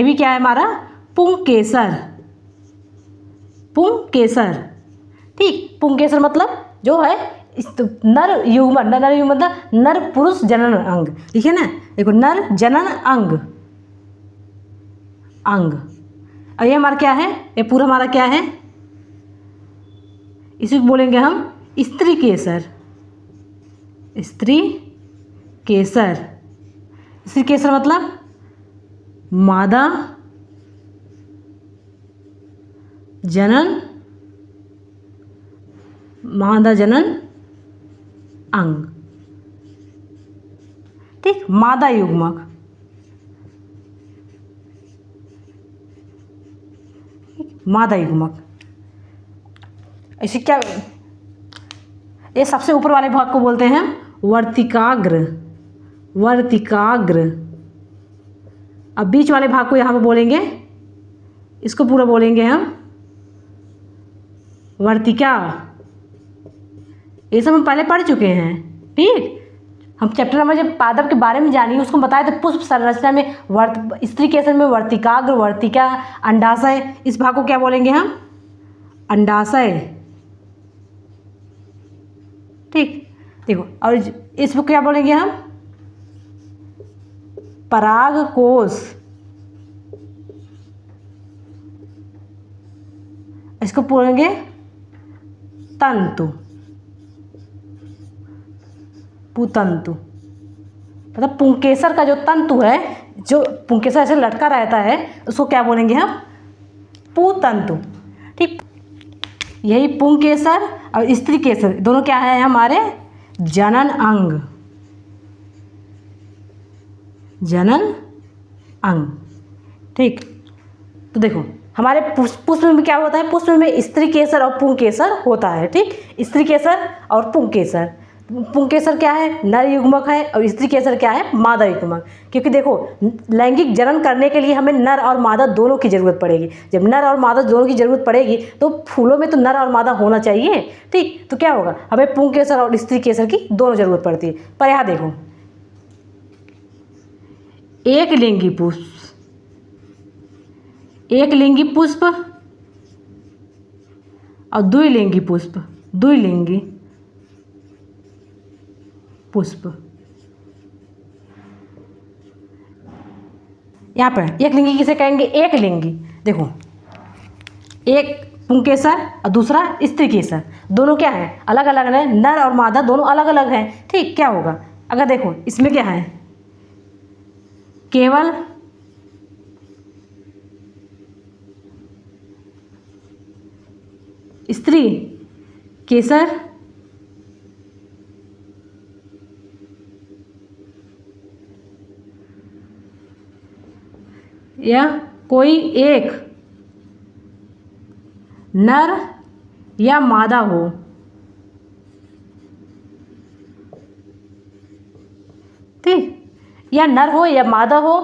भी क्या है हमारा, पुंकेसर। पुंकेसर। ठीक, पुंकेसर मतलब जो है नर युग्मक। नर युग्मक मतलब नर पुरुष जनन अंग। ठीक है ना, देखो नर जनन अंग। अंग। और ये हमारा क्या है, ये पूरा हमारा क्या है, इसी को बोलेंगे हम स्त्री केसर। स्त्री केसर। स्त्री केसर मतलब मादा जनन, मादा जनन अंग। ठीक, मादा युग्मक। मादा युग्मक। इसे क्या, ये सबसे ऊपर वाले भाग को बोलते हैं वर्तिकाग्र। वर्तिकाग्र। अब बीच वाले भाग को यहाँ पे बोलेंगे, इसको पूरा बोलेंगे हम वर्तिका। ये सब हम पहले पढ़ चुके हैं। ठीक, हम चैप्टर नंबर जब पादप के बारे में जानिए उसको बताए तो पुष्प संरचना में स्त्री केसर में वर्तिकाग्र, वर्तिका, अंडाशय, इस भाग को क्या बोलेंगे हम, अंडाशय। ठीक, देखो और इसको क्या बोलेंगे हम, परागकोश। इसको बोलेंगे तंतु। पुतंतु मतलब पुंकेसर का जो तंतु है, जो पुंकेसर ऐसे लटका रहता है, उसको क्या बोलेंगे हम, पुतंतु। ठीक, यही पुंकेसर और स्त्री केसर दोनों क्या है हमारे, जनन अंग। जनन अंग। ठीक, तो देखो हमारे पुष्प में क्या होता है, पुष्प में स्त्री केसर और पुंकेसर होता है। ठीक, स्त्री केसर और पुंकेसर। पुंकेसर क्या है, नर युग्मक है, और स्त्री केसर क्या है, मादा युग्मक। क्योंकि देखो लैंगिक जनन करने के लिए हमें नर और मादा दोनों की ज़रूरत पड़ेगी। जब नर और मादा दोनों की ज़रूरत पड़ेगी तो फूलों में तो नर और मादा होना चाहिए। ठीक, तो क्या होगा, हमें पुंकेसर और स्त्री केसर की दोनों ज़रूरत पड़ती है। पर यहाँ देखो, एक लिंगी पुष्प, एक लिंगी पुष्प और द्विलिंगी पुष्प। द्विलिंगी पुष्प। यहाँ पर एक लिंगी किसे कहेंगे, एक लिंगी। देखो एक पुंकेसर और दूसरा स्त्री केसर, दोनों क्या है, अलग अलग है, नर और मादा दोनों अलग अलग हैं। ठीक, क्या होगा, अगर देखो इसमें क्या है, केवल स्त्री केसर या कोई एक नर या मादा हो। ठीक, या नर हो या मादा हो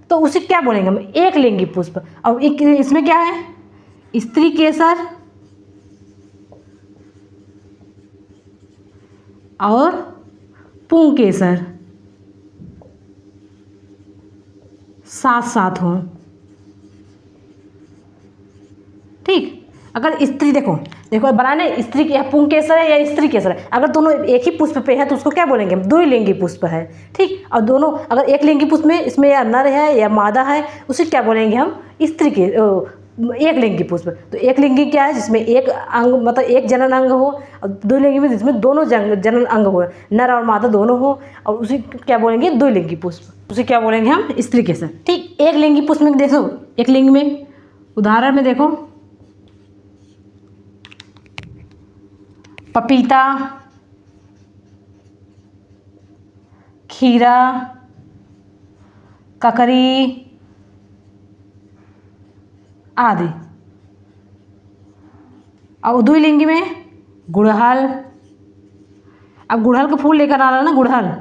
तो उसे क्या बोलेंगे हम, एक लिंगी पुष्प। और एक इसमें क्या है, स्त्री केसर और पुंकेसर साथ साथ हों। ठीक, अगर स्त्री देखो देखो बनाने स्त्री के पुंकेसर है या स्त्री केसर है, अगर दोनों एक ही पुष्प पे है तो उसको क्या बोलेंगे, द्विलिंगी पुष्प है। ठीक, और दोनों अगर एक लिंगी पुष्प में इसमें या नर है या मादा है उसे क्या बोलेंगे हम, स्त्री के एक लिंगी पुष्प। तो एक लिंगी क्या है, जिसमें एक अंग मतलब एक जनन अंग हो, और द्विलिंगी में जिसमें दोनों जनन अंग हो, नर और मादा दोनों हो, और उसे क्या बोलेंगे, द्विलिंगी पुष्प, उसे क्या बोलेंगे हम, स्त्री केसर। ठीक, एक लिंगी पुष्प में देखो, एक लिंग में उदाहरण में देखो, पपीता, खीरा, ककड़ी आदि। और द्विलिंगी में गुड़हल, अब गुड़हल का फूल लेकर आ रहा है ना, गुड़हल,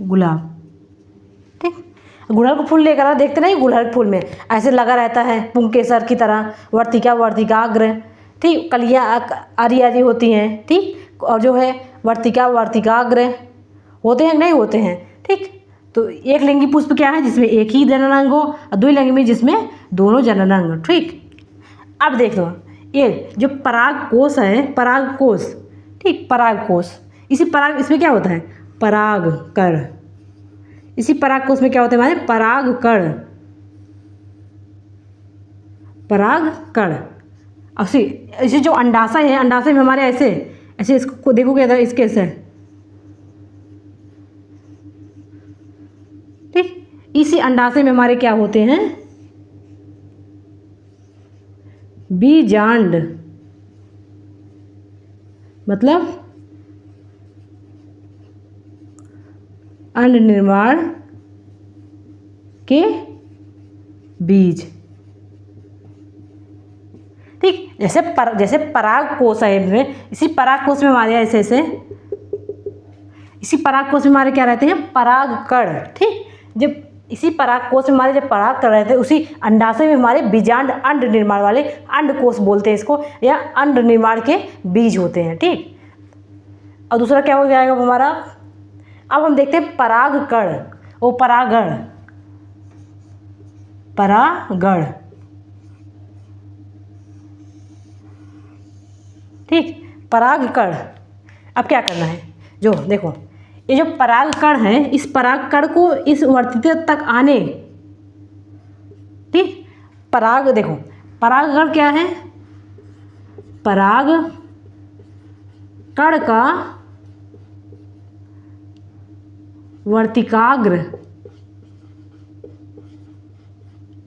गुलाब। ठीक, गुड़हल का फूल लेकर आ, देखते नहीं गुड़हल फूल में ऐसे लगा रहता है पुंकेसर की तरह, वर्तिका वर्तिकाग्र। ठीक, कलियाँ आरी आरी होती हैं। ठीक, और जो है वर्तिका वर्तिकाग्र होते हैं नहीं होते हैं। ठीक, तो एक लिंगी पुष्प क्या है, जिसमें एक ही जननांग हो, और द्विलिंगी में जिसमें दोनों जननांग हो। ठीक, अब देख लो ये जो पराग कोश है, पराग कोश। ठीक, पराग कोश, इसी पराग, इसमें क्या होता है, पराग कण। इसी पराग कोश में क्या होता है हमारे, पराग कण, पराग कण। और इसे जो अंडाशय है, अंडाशय में हमारे ऐसे ऐसे इसको देखोगे इधर, इसके ऐसे। ठीक, इसी अंडाशय में हमारे क्या होते हैं, बीजांड, मतलब अंड निर्माण के बीज। ठीक, जैसे पराग कोश है इसमें, इसी पराग कोश में हमारे ऐसे ऐसे, इसी पराग कोश में हमारे क्या रहते हैं, पराग कण। ठीक, जब इसी पराग कोश में हमारे जब पराग कण रहते हैं, उसी अंडाशय में हमारे बीजांड अंड निर्माण वाले, अंड कोश बोलते हैं इसको, या अंड निर्माण के बीज होते हैं। ठीक, और दूसरा क्या हो जाएगा हमारा, अब हम देखते हैं पराग कण, वो परागण, परागण। ठीक, परागकण। अब क्या करना है, जो देखो ये जो परागकण है, इस परागकण को इस वर्तिका तक आने, ठीक, पराग देखो, परागकण क्या है, पराग कण का वर्तिकाग्र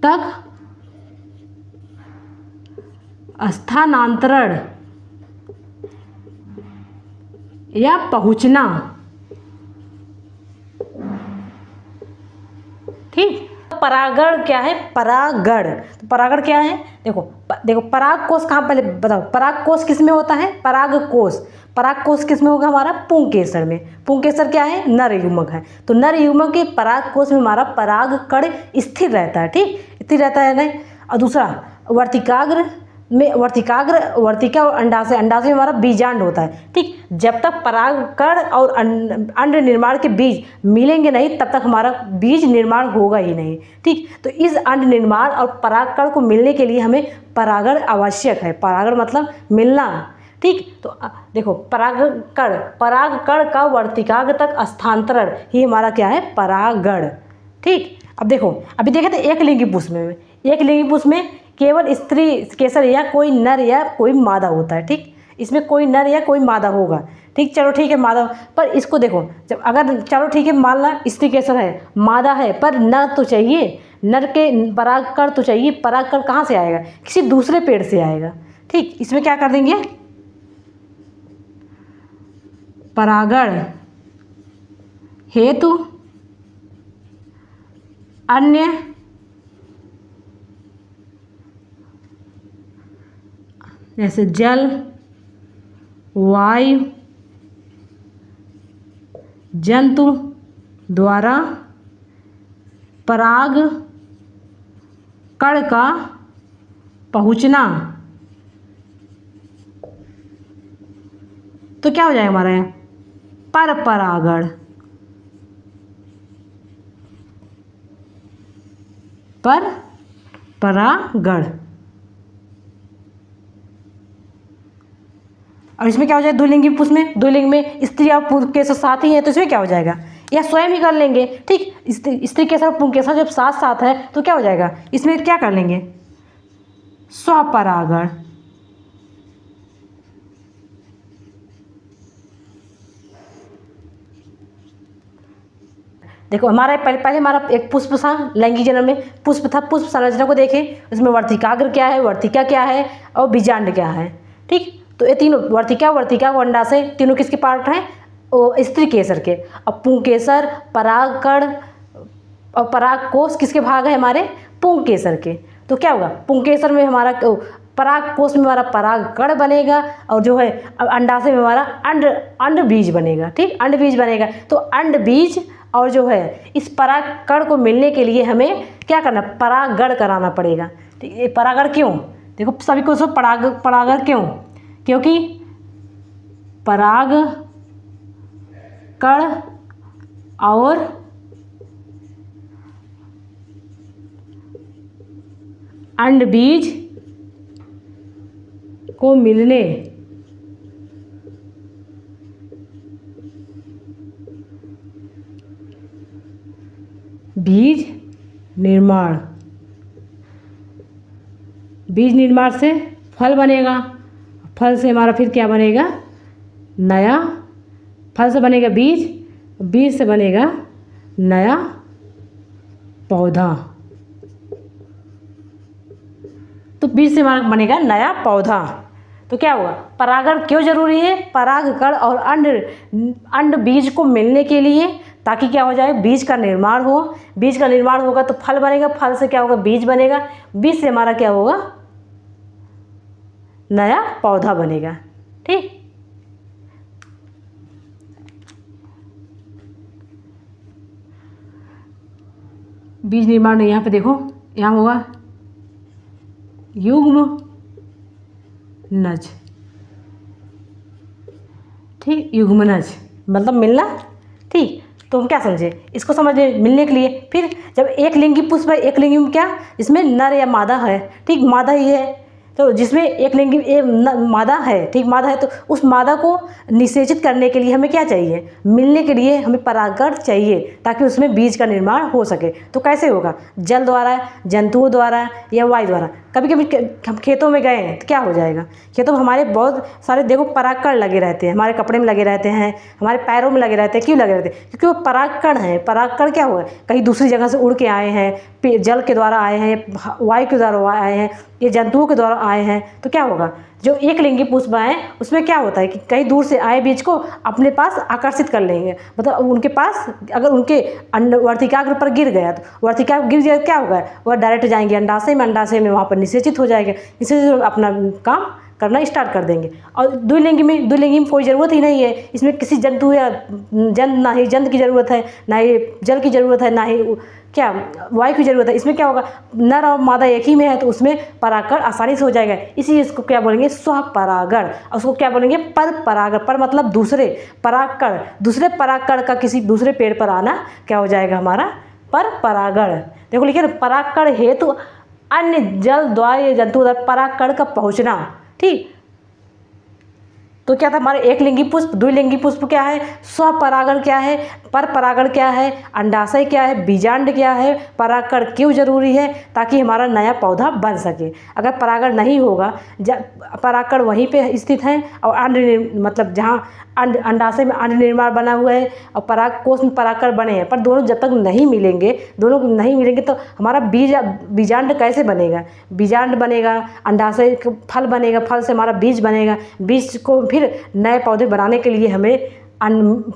तक स्थानांतरण या पहुंचना। ठीक, परागण क्या है, परागण। तो परागण क्या है, देखो पराग कोश कहाँ, पहले बताओ पराग कोश किस में होता है, पराग कोश। पराग कोश किस में होगा हमारा, पुंकेसर में। पुंकेसर क्या है, नर युग्मक है। तो नर युग्मक के पराग कोश में हमारा पराग कण स्थिर रहता है। ठीक, स्थिर रहता है नहीं। और दूसरा वर्तिकाग्र में, वर्तिका और अंडाशय, अंडाशय में हमारा बीजांड होता है। ठीक, जब तक परागकण और अंड निर्माण के बीज मिलेंगे नहीं, तब तक हमारा बीज निर्माण होगा ही नहीं। ठीक, तो इस अंड निर्माण और परागकण को मिलने के लिए हमें परागण आवश्यक है। परागण मतलब मिलना। ठीक, तो देखो परागकण का वर्तिकाग्र तक स्थानांतरण ही हमारा क्या है, परागण। ठीक, अब देखो, अभी देखे थे एक लिंगी पुष्प में, एक लिंगी पुष्प में केवल स्त्री केसर या कोई नर या कोई मादा होता है। ठीक, इसमें कोई नर या कोई मादा होगा। ठीक, चलो ठीक है मादा, पर इसको देखो, जब अगर चलो ठीक है मान ला स्त्री केसर है, मादा है, पर नर तो चाहिए, नर के परागकण तो चाहिए। परागकण कहाँ से आएगा, किसी दूसरे पेड़ से आएगा। ठीक, इसमें क्या कर देंगे, परागण हेतु अन्य जैसे जल, वायु, जंतु द्वारा पराग कण का पहुंचना। तो क्या हो जाएगा हमारा यहाँ, परपरागण। पर परागण। और इसमें क्या हो जाएगा, द्विलिंगी पुरुष में, द्विलिंग में स्त्री और पुंकेसर साथ ही है, तो इसमें क्या हो जाएगा, या स्वयं ही कर लेंगे। ठीक, स्त्री केसर और पुंकेसर जब साथ साथ है तो क्या हो जाएगा, इसमें क्या कर लेंगे, स्वपरागण। देखो हमारा पहले पहले हमारा एक पुष्प था, लैंगिक जन्म में पुष्प था, पुष्प संरचना को देखें, उसमें वर्तिकाग्र क्या है, वर्तिका क्या है और बीजांड क्या है। ठीक, तो ये तीनों वर्तिका, वर्तिका और अंडाशय तीनों किसके पार्ट हैं, वो स्त्री केसर के। अब पुंकेसर, परागकण और परागकोश किसके भाग है, हमारे पुंकेसर के। तो क्या होगा, पुंकेसर में हमारा परागकोश में हमारा परागकण बनेगा और जो है अंडाशय में हमारा अंड बीज बनेगा। ठीक, अंड बीज बनेगा। तो अंड बीज और जो है इस परागकण को मिलने के लिए हमें क्या करना, परागण कराना पड़ेगा। ठीक, ये परागण क्यों, देखो सभी को सब परागण क्यों, क्योंकि परागकण और अंड बीज को मिलने बीज निर्माण, बीज निर्माण से फल बनेगा, फल से हमारा फिर क्या बनेगा, नया, फल से बनेगा बीज, बीज से बनेगा नया पौधा। तो बीज से हमारा बनेगा नया पौधा। तो क्या हुआ, परागण क्यों जरूरी है, परागकण और अंड बीज को मिलने के लिए, ताकि क्या हो जाए, बीज का निर्माण हो, बीज का निर्माण होगा तो फल बनेगा, फल से क्या होगा, बीज बनेगा, बीज से हमारा क्या होगा, नया पौधा बनेगा। ठीक, बीज निर्माण यहाँ पे देखो, यहाँ होगा युग्म नज। ठीक, युग्मनज मतलब मिलना। ठीक, तो हम क्या समझे, इसको समझे मिलने के लिए, फिर जब एक लिंगी पुष्प है, एक लिंगी में क्या, इसमें नर या मादा है। ठीक, मादा ही है, तो जिसमें एक लिंगी मादा है, ठीक, मादा है, तो उस मादा को निषेचित करने के लिए हमें क्या चाहिए, मिलने के लिए हमें परागण चाहिए, ताकि उसमें बीज का निर्माण हो सके। तो कैसे होगा, जल द्वारा, जंतुओं द्वारा या वायु द्वारा। कभी कभी हम खेतों में गए हैं तो क्या हो जाएगा, खेतों में हमारे बहुत सारे देखो परागकण लगे रहते हैं, हमारे कपड़े में लगे रहते हैं, हमारे पैरों में लगे रहते हैं। क्यों लगे रहते हैं, क्योंकि वो परागकण है। परागकण क्या हुआ, कहीं दूसरी जगह से उड़ के आए हैं, जल के द्वारा आए हैं, वायु के द्वारा आए हैं, ये जंतुओं के द्वारा आए हैं। तो क्या होगा, जो एक लिंगी पुष्प है उसमें क्या होता है कि कहीं दूर से आए बीज को अपने पास आकर्षित कर लेंगे, मतलब उनके पास अगर उनके वर्तिकाग्र पर गिर गया, तो वर्तिकाग्र गिर गया क्या होगा, वह डायरेक्ट जाएंगे अंडाशय में, अंडाशय में वहाँ पर निषेचित हो जाएगा, निषेचित अपना काम करना स्टार्ट कर देंगे। और द्विलिंगी में कोई ज़रूरत ही नहीं है, इसमें किसी जंतु या ना ही जंत की ज़रूरत है, ना ही जल की ज़रूरत है, ना ही क्या वायु की ज़रूरत है। इसमें क्या होगा, नर और मादा एक ही में है, तो उसमें परागण आसानी से हो जाएगा। इसीलिए इसको क्या बोलेंगे, स्वपरागण। और उसको क्या बोलेंगे, पर परागण। पर मतलब दूसरे परागकण, दूसरे परागकण का किसी दूसरे पेड़ पर आना क्या हो जाएगा, हमारा पर परागण। देखो लिखिए, परागकण हेतु अन्य जल द्वारा या जंतु द्वारा परागकण का पहुँचना। ठीक, तो क्या था, हमारे एक लिंगी पुष्प, द्विलिंगी पुष्प क्या है, स्वपरागण क्या है, पर परागण क्या है, अंडाशय क्या है, बीजांड क्या है, परागकण क्यों जरूरी है, ताकि हमारा नया पौधा बन सके। अगर परागण नहीं होगा, परागकण वहीं पे स्थित है और अंड मतलब जहाँ अंडाशय में अंड निर्माण बना हुआ है और परागकोश में परागकण बने हैं, पर दोनों जब तक नहीं मिलेंगे, दोनों नहीं मिलेंगे तो हमारा बीजांड कैसे बनेगा, बीजांड बनेगा, अंडाशय फल बनेगा, फल से हमारा बीज बनेगा, बीज को फिर नए पौधे बनाने के लिए हमें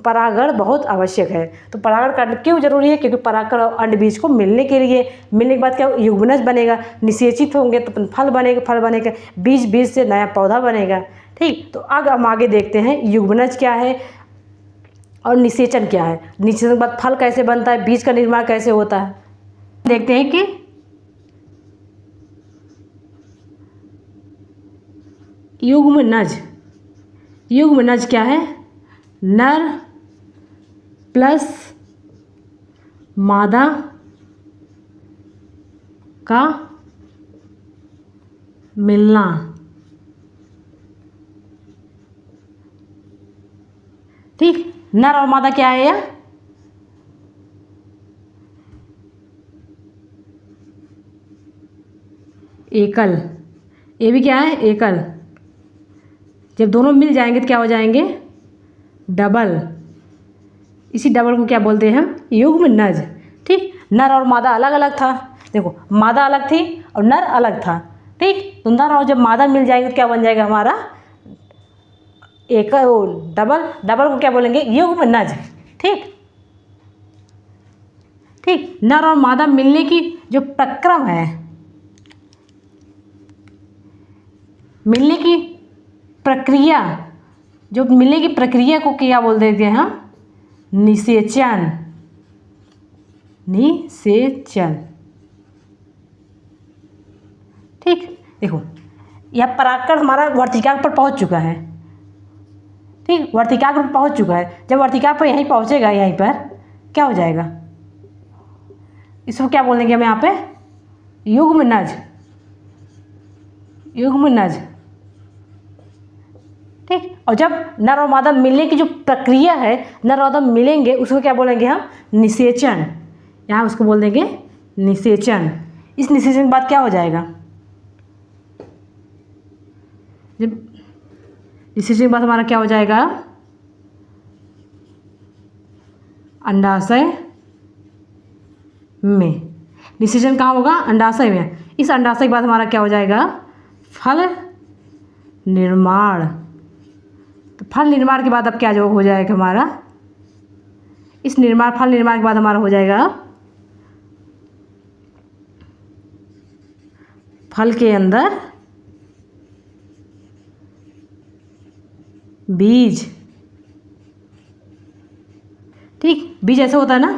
परागण बहुत आवश्यक है। तो परागण करना क्यों जरूरी है, क्योंकि परागकण और अंड बीज को मिलने के लिए, मिलने के बाद क्या युग्मनज बनेगा, निषेचित होंगे तो फल बनेगा, फल बनेगा बीज से नया पौधा बनेगा। ठीक, तो अब हम आगे देखते हैं युग्मनज क्या है और निषेचन क्या है, निषेचन के बाद फल कैसे बनता है, बीज का निर्माण कैसे होता है। देखते हैं कि युग्मनज क्या है, नर प्लस मादा का मिलना। ठीक, नर और मादा क्या है यह? एकल। ये भी क्या है? एकल। जब दोनों मिल जाएंगे तो क्या हो जाएंगे? डबल। इसी डबल को क्या बोलते हैं हम? युग्मनज। ठीक, नर और मादा अलग अलग था, देखो मादा अलग थी और नर अलग था। ठीक, तो नर और जब मादा मिल जाएंगे तो क्या बन जाएगा हमारा? एक डबल। डबल को क्या बोलेंगे? युग्मनज। ठीक ठीक, नर और मादा मिलने की जो प्रक्रम है, मिलने की प्रक्रिया, जो मिलने की प्रक्रिया को क्या बोल देते हैं हम? निषेचन। निषेचन। ठीक, देखो यह परागकण हमारा वर्तिकाग्र पर पहुंच चुका है। ठीक, वर्तिकाग्र पर पहुंच चुका है। जब वर्तिकाग्र पर यहीं पहुंचेगा, यहीं पर क्या हो जाएगा? इसको क्या बोलेंगे हम यहाँ पे? युग्मनज। युग्मनज। ठीक, और जब नर और मादा मिलने की जो प्रक्रिया है, नर और मादा मिलेंगे, उसको क्या बोलेंगे हम? निषेचन। यहाँ उसको बोल देंगे निषेचन। इस निषेचन के बाद क्या हो जाएगा? जब निषेचन के बाद हमारा क्या हो जाएगा? अंडाशय में। निषेचन कहाँ होगा? अंडाशय में। इस अंडाशय के बाद हमारा क्या हो जाएगा? फल निर्माण। तो फल निर्माण के बाद अब क्या जो हो जाएगा हमारा? इस फल निर्माण के बाद हमारा हो जाएगा फल के अंदर बीज। ठीक, बीज ऐसे होता है ना,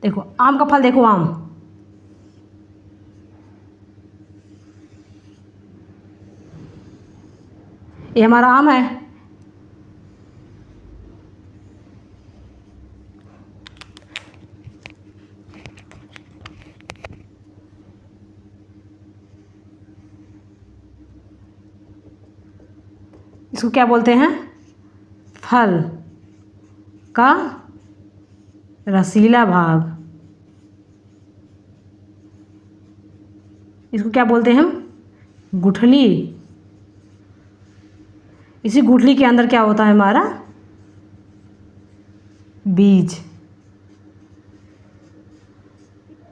देखो आम का फल, देखो आम, ये हमारा आम है। इसको क्या बोलते हैं? फल का रसीला भाग। इसको क्या बोलते हैं हम? गुठली। इसी गुठली के अंदर क्या होता है हमारा? बीज।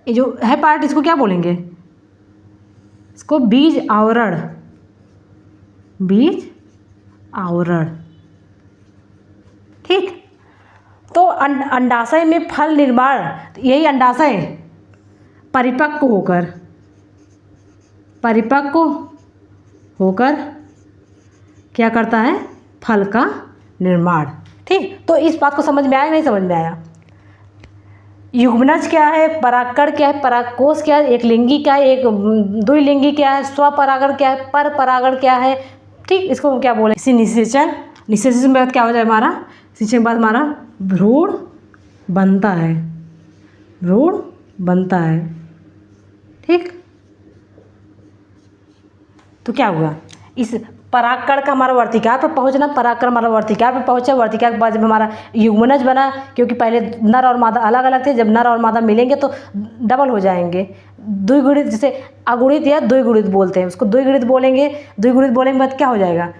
ये जो है पार्ट, इसको क्या बोलेंगे? इसको बीज आवरण। बीज आवरण। ठीक, तो अंडाशय में फल निर्माण, यही अंडाशय परिपक्व होकर क्या करता है? फल का निर्माण। ठीक, तो इस बात को समझ में आया? नहीं समझ में आया? युग्मनज क्या है? परागकण क्या है? परागकोश क्या है? एक लिंगी क्या है? एक द्विलिंगी क्या है? स्वपरागण क्या है? पर परागण क्या है? ठीक, इसको हम क्या बोले? इसी निषेचन। निषेचन के बाद क्या हो जाए हमारा? निषेचन के बाद हमारा भ्रूण बनता है। भ्रूण बनता है। ठीक, तो क्या हुआ? इस परागकण का हमारा वर्तिकाग्र पर पहुंचना, परागकण हमारा वर्तिकाग्र पर पहुंचा, वर्तिकाग्र के बाद जब हमारा युग्मनज बना, क्योंकि पहले नर और मादा अलग अलग थे, जब नर और मादा मिलेंगे तो डबल हो जाएंगे। द्विगुणित, जैसे अगुणित या द्विगुणित बोलते हैं, उसको द्विगुणित बोलेंगे। द्विगुणित बोलेंगे बाद क्या हो जाएगा?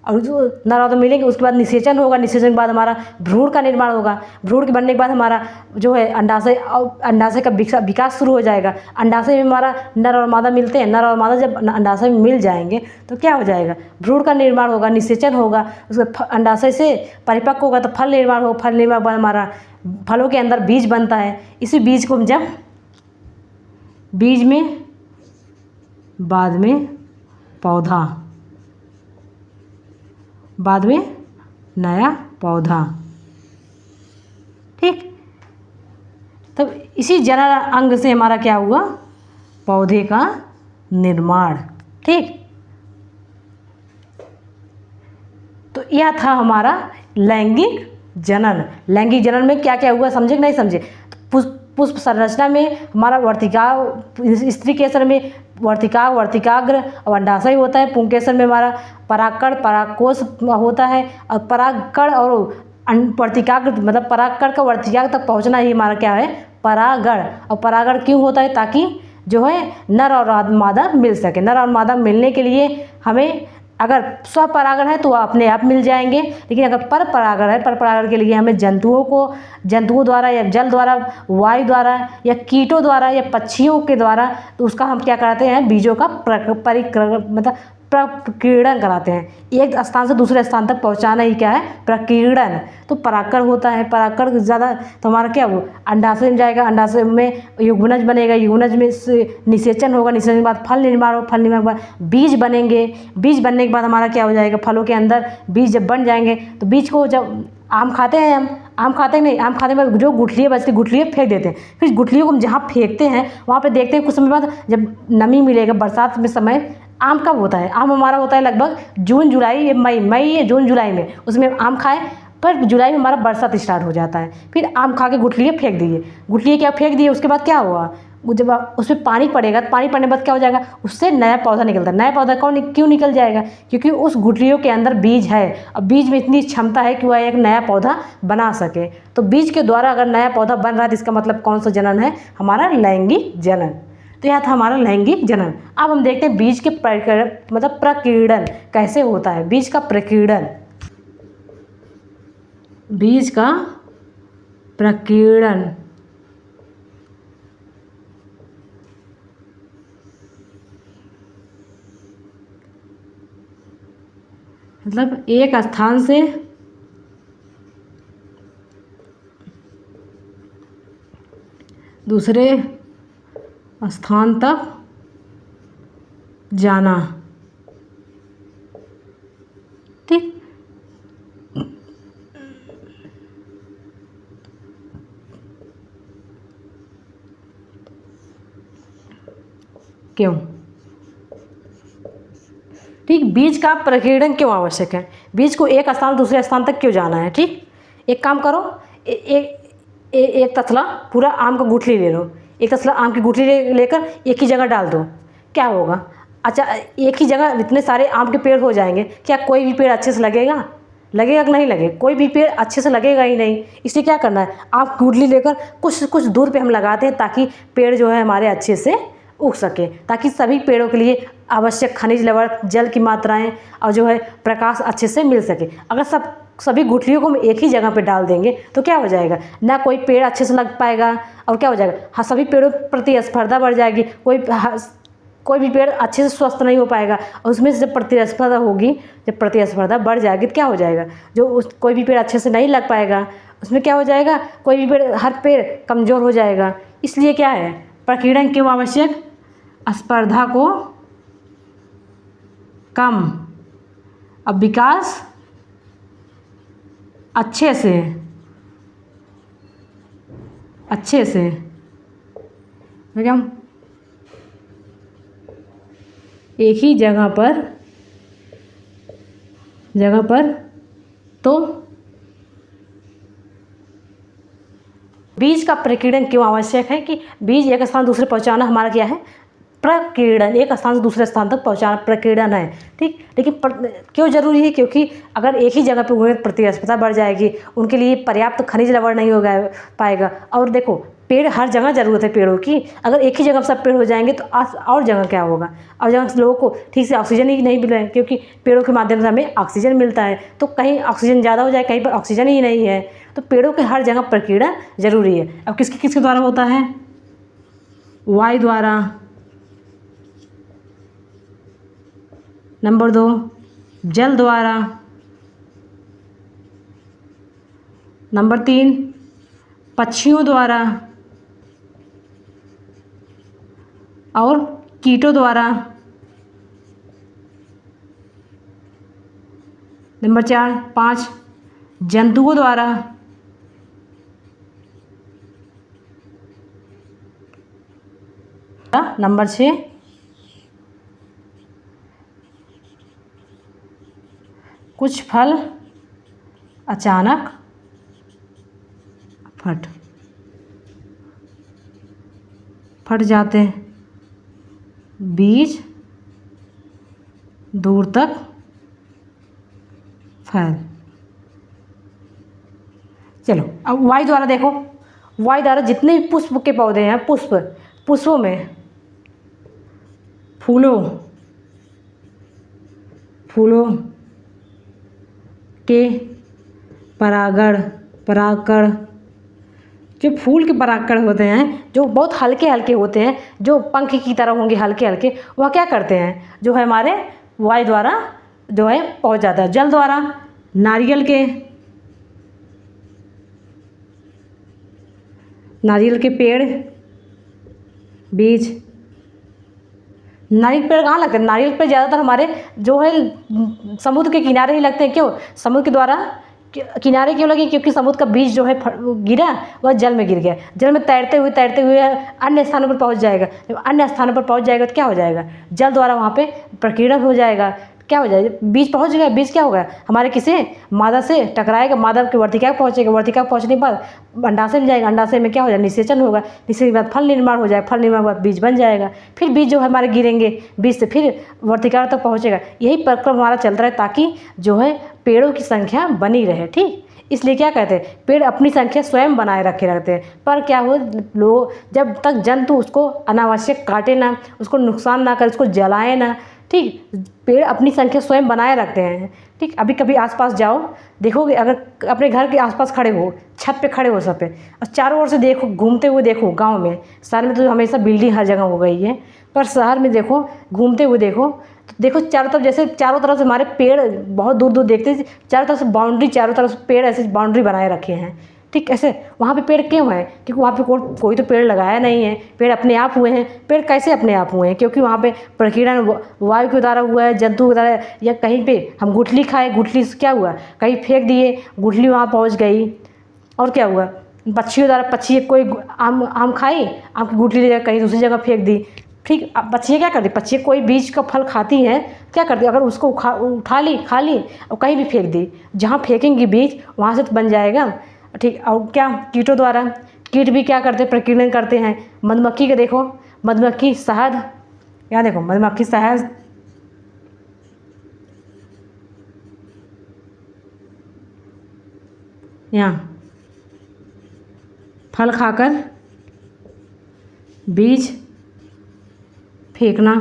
और जो नर और मिलेंगे उसके बाद निषेचन होगा। निषेचन के बाद हमारा भ्रूण का निर्माण होगा। भ्रूण के बनने के बाद हमारा जो है अंडाशय का विकास शुरू हो जाएगा। अंडाशय में हमारा नर और मादा मिलते हैं। नर और मादा जब अंडाशय में मिल जाएंगे तो क्या हो जाएगा? भ्रूण का निर्माण होगा, निषेचन होगा, उसके अंडाशय से परिपक्व होगा तो फल निर्माण होगा। फल निर्माण के बाद हमारा फलों के अंदर बीज बनता है। इसी बीज को जब बीज में बाद में पौधा, बाद में नया पौधा। ठीक, तब इसी जनन अंग से हमारा क्या हुआ? पौधे का निर्माण। ठीक, तो यह था हमारा लैंगिक जनन। लैंगिक जनन में क्या क्या हुआ, समझे कि नहीं समझे? पुष्प संरचना में हमारा वर्तिकाग्र, स्त्री केसर में वर्तिकाग्र और अंडाशय होता है। पुंकेसर में हमारा परागकण, परागकोश होता है। और परागकण और वर्तिकाग्र मतलब परागकण का वर्तिकाग्र तक पहुंचना ही हमारा क्या है, परागण। और परागण क्यों होता है, ताकि जो है नर और मादा मिल सके। नर और मादा मिलने के लिए हमें, अगर स्वपरागण है तो वह अपने आप मिल जाएंगे, लेकिन अगर पर परागण है, पर परागण के लिए हमें जंतुओं द्वारा या जल द्वारा, वायु द्वारा या कीटों द्वारा या पक्षियों के द्वारा, तो उसका हम क्या कराते हैं, बीजों का परिक्रमण मतलब प्रकीर्णन कराते हैं। एक स्थान से दूसरे स्थान तक पहुंचाना ही क्या है, प्रकीर्णन। तो परागकण होता है, परागकण ज़्यादा तो हमारा क्या वो अंडाशय में जाएगा, अंडाशय में युग्मनज बनेगा, युग्मनज में से निषेचन होगा, निषेचन के बाद फल निर्माण होगा, फल निर्माण के बाद बीज बनेंगे, बीज बनने के बाद हमारा क्या हो जाएगा, फलों के अंदर बीज जब बन जाएंगे तो बीज को जब आम खाते हैं, हम आम खाते हैं नहीं, आम खाने में जो गुठलियाँ बचती गुठलियाँ फेंक देते हैं। फिर गुठलियों को हम जहाँ फेंकते हैं वहाँ पे देखते हैं कुछ समय बाद जब नमी मिलेगा, बरसात में समय आम कब होता है, आम हमारा होता है लगभग जून जुलाई या मई या जून जुलाई में, उसमें आम खाएं, पर जुलाई में हमारा बरसात स्टार्ट हो जाता है। फिर आम खा के गुठलियाँ फेंक दिए, गुठलियाँ क्या फेंक दिए, उसके बाद क्या हुआ, वो जब उसमें पानी पड़ेगा, पानी पड़ने के बाद क्या हो जाएगा, उससे नया पौधा निकलता है। नया पौधा क्यों निकल जाएगा, क्योंकि उस गुठलियों के अंदर बीज है, और बीज में इतनी क्षमता है कि वह एक नया पौधा बना सके। तो बीज के द्वारा अगर नया पौधा बन रहा है तो इसका मतलब कौन सा जनन है, हमारा लैंगिक जनन। तो यह था हमारा लैंगिक जनन। अब हम देखते हैं बीज के मतलब प्रकीर्णन कैसे होता है। बीज का प्रकीर्णन, बीज का प्रकीर्णन मतलब एक स्थान से दूसरे स्थान तक जाना, ठीक। क्यों, ठीक, बीज का प्रकीर्णन क्यों आवश्यक है, बीज को एक स्थान दूसरे स्थान तक क्यों जाना है, ठीक। एक काम करो, एक तसला पूरा आम का गुठली ले लो, एक तसला आम की गुठली लेकर एक ही जगह डाल दो, क्या होगा। अच्छा, एक ही जगह इतने सारे आम के पेड़ हो जाएंगे, क्या कोई भी पेड़ अच्छे से लगेगा, लगेगा कि नहीं लगेगा, कोई भी पेड़ अच्छे से लगेगा ही नहीं। इसलिए क्या करना है, आप गुठली लेकर कुछ कुछ दूर पे हम लगाते हैं, ताकि पेड़ जो है हमारे अच्छे से उग सके, ताकि सभी पेड़ों के लिए आवश्यक खनिज लवण, जल की मात्राएं और जो है प्रकाश अच्छे से मिल सके। अगर सभी गुठलियों को हम एक ही जगह पे डाल देंगे तो क्या हो जाएगा, ना कोई पेड़ अच्छे से लग पाएगा, और क्या हो जाएगा, हाँ, सभी पेड़ों प्रति स्पर्धा बढ़ जाएगी, कोई भी पेड़ अच्छे से स्वस्थ नहीं हो पाएगा। और उसमें से जब प्रतिस्पर्धा होगी, जब प्रतिस्पर्धा बढ़ जाएगी तो क्या हो जाएगा, कोई भी पेड़ अच्छे से नहीं लग पाएगा, उसमें क्या हो जाएगा, कोई भी पेड़, हर पेड़ कमज़ोर हो जाएगा। इसलिए क्या है, प्रकीर्णन क्यों आवश्यक, स्पर्धा को कम, अब विकास अच्छे से हम एक ही जगह पर तो बीज का प्रकीर्णन क्यों आवश्यक है, कि बीज एक स्थान दूसरे पहुंचाना हमारा क्या है, प्रकीर्णन, एक स्थान से दूसरे स्थान तक पहुंचाना प्रकीर्णन है, ठीक। लेकिन क्यों जरूरी है, क्योंकि अगर एक ही जगह पे हुए प्रतिस्पर्धा बढ़ जाएगी, उनके लिए पर्याप्त खनिज लवण नहीं हो पाएगा। और देखो, पेड़ हर जगह ज़रूरत है पेड़ों की, अगर एक ही जगह सब पेड़ हो जाएंगे तो और जगह क्या होगा, और जगह लोगों को ठीक से ऑक्सीजन ही नहीं मिल रहा है, क्योंकि पेड़ों के माध्यम से हमें ऑक्सीजन मिलता है। तो कहीं ऑक्सीजन ज़्यादा हो जाए, कहीं पर ऑक्सीजन ही नहीं है, तो पेड़ों के हर जगह प्रकीर्णन जरूरी है। अब किसके द्वारा होता है, वायु द्वारा, नंबर 2 जल द्वारा, नंबर 3 पक्षियों द्वारा और कीटों द्वारा, नंबर 5 जंतुओं द्वारा, नंबर 6 कुछ फल अचानक फट जाते हैं, बीज दूर तक फैल। चलो अब वायु द्वारा देखो, वायु द्वारा जितने भी पुष्प के पौधे हैं, पुष्पों में फूलों के परागकण जो फूल के परागकण होते हैं, जो बहुत हल्के हल्के होते हैं, जो पंख की तरह होंगे हल्के हल्के, वह क्या करते हैं, जो है हमारे वायु द्वारा जो है पहुंच जाता है। जल द्वारा नारियल के पेड़ बीज, नारियल पेड़ कहाँ लगते हैं, नारियल पेड़ ज़्यादातर हमारे जो है समुद्र के किनारे ही लगते हैं। क्यों, समुद्र के द्वारा किनारे क्यों लगे, क्योंकि समुद्र का बीज जो है गिरा, वह जल में गिर गया, जल में तैरते हुए अन्य स्थानों पर पहुंच जाएगा। जब अन्य स्थानों पर पहुंच जाएगा तो क्या हो जाएगा, जल द्वारा वहाँ पे प्रकीर्णन हो जाएगा। क्या हो जाएगा, बीज पहुंच गया, बीज क्या होगा, हमारे किसी मादा से टकराएगा, मादा की वर्तिका पहुंचेगा, वर्तिका पहुंचने के बाद अंडाशय में जाएगा, अंडाशय में क्या हो जाएगा, निषेचन होगा, निषेचन के बाद फल निर्माण हो जाएगा, फल निर्माण के बाद बीज बन जाएगा, फिर बीज जो है हमारे गिरेंगे, बीज से फिर वर्तिका तक पहुंचेगा। यही प्रक्रम हमारा चलता है ताकि जो है पेड़ों की संख्या बनी रहे। ठीक, इसलिए क्या कहते हैं, पेड़ अपनी संख्या स्वयं बनाए रखे रहते हैं। पर क्या हो, लोग जब तक जंतु उसको अनावश्यक काटे ना, उसको नुकसान ना करे, उसको जलाए ना, ठीक, पेड़ अपनी संख्या स्वयं बनाए रखते हैं। ठीक, अभी कभी आसपास जाओ, देखोगे, अगर अपने घर के आसपास खड़े हो, छत पे खड़े हो सब पे, और चारों ओर से देखो, घूमते हुए देखो, गांव में, शहर में तो हमेशा बिल्डिंग हर जगह हो गई है, पर शहर में देखो, घूमते हुए देखो, तो देखो चारों तरफ, जैसे चारों तरफ से हमारे पेड़ बहुत दूर दूर देखते हैं, चारों तरफ से बाउंड्री, चारों तरफ से पेड़ ऐसे बाउंड्री बनाए रखे हैं। ठीक, ऐसे वहाँ पे पेड़ क्यों हैं, क्योंकि वहाँ पे कोई तो पेड़ लगाया नहीं है, पेड़ अपने आप हुए हैं। पेड़ कैसे अपने आप हुए हैं, क्योंकि वहाँ पे प्रकीर्णन वायु के द्वारा हुआ है, जंतु के द्वारा, या कहीं पे हम गुठली खाए, गुठली से क्या हुआ, कहीं फेंक दिए, गुठली वहाँ पहुँच गई, और क्या हुआ, पक्षियों द्वारा, पक्षी कोई आम खाई, आम की गुठली ले कहीं दूसरी जगह फेंक दी। ठीक, अब बच्चियाँ क्या करती, बच्चियाँ कोई बीज का फल खाती हैं, क्या करती, अगर उसको उठा ली, खा ली और कहीं भी फेंक दी, जहाँ फेंकेंगी बीज वहाँ से तो बन जाएगा। ठीक, और क्या, कीटों द्वारा, कीट भी क्या करते हैं, प्रकीर्णन करते हैं। मधुमक्खी के देखो, मधुमक्खी शहद, यहाँ देखो मधुमक्खी शहद, यहाँ फल खाकर बीज फेंकना,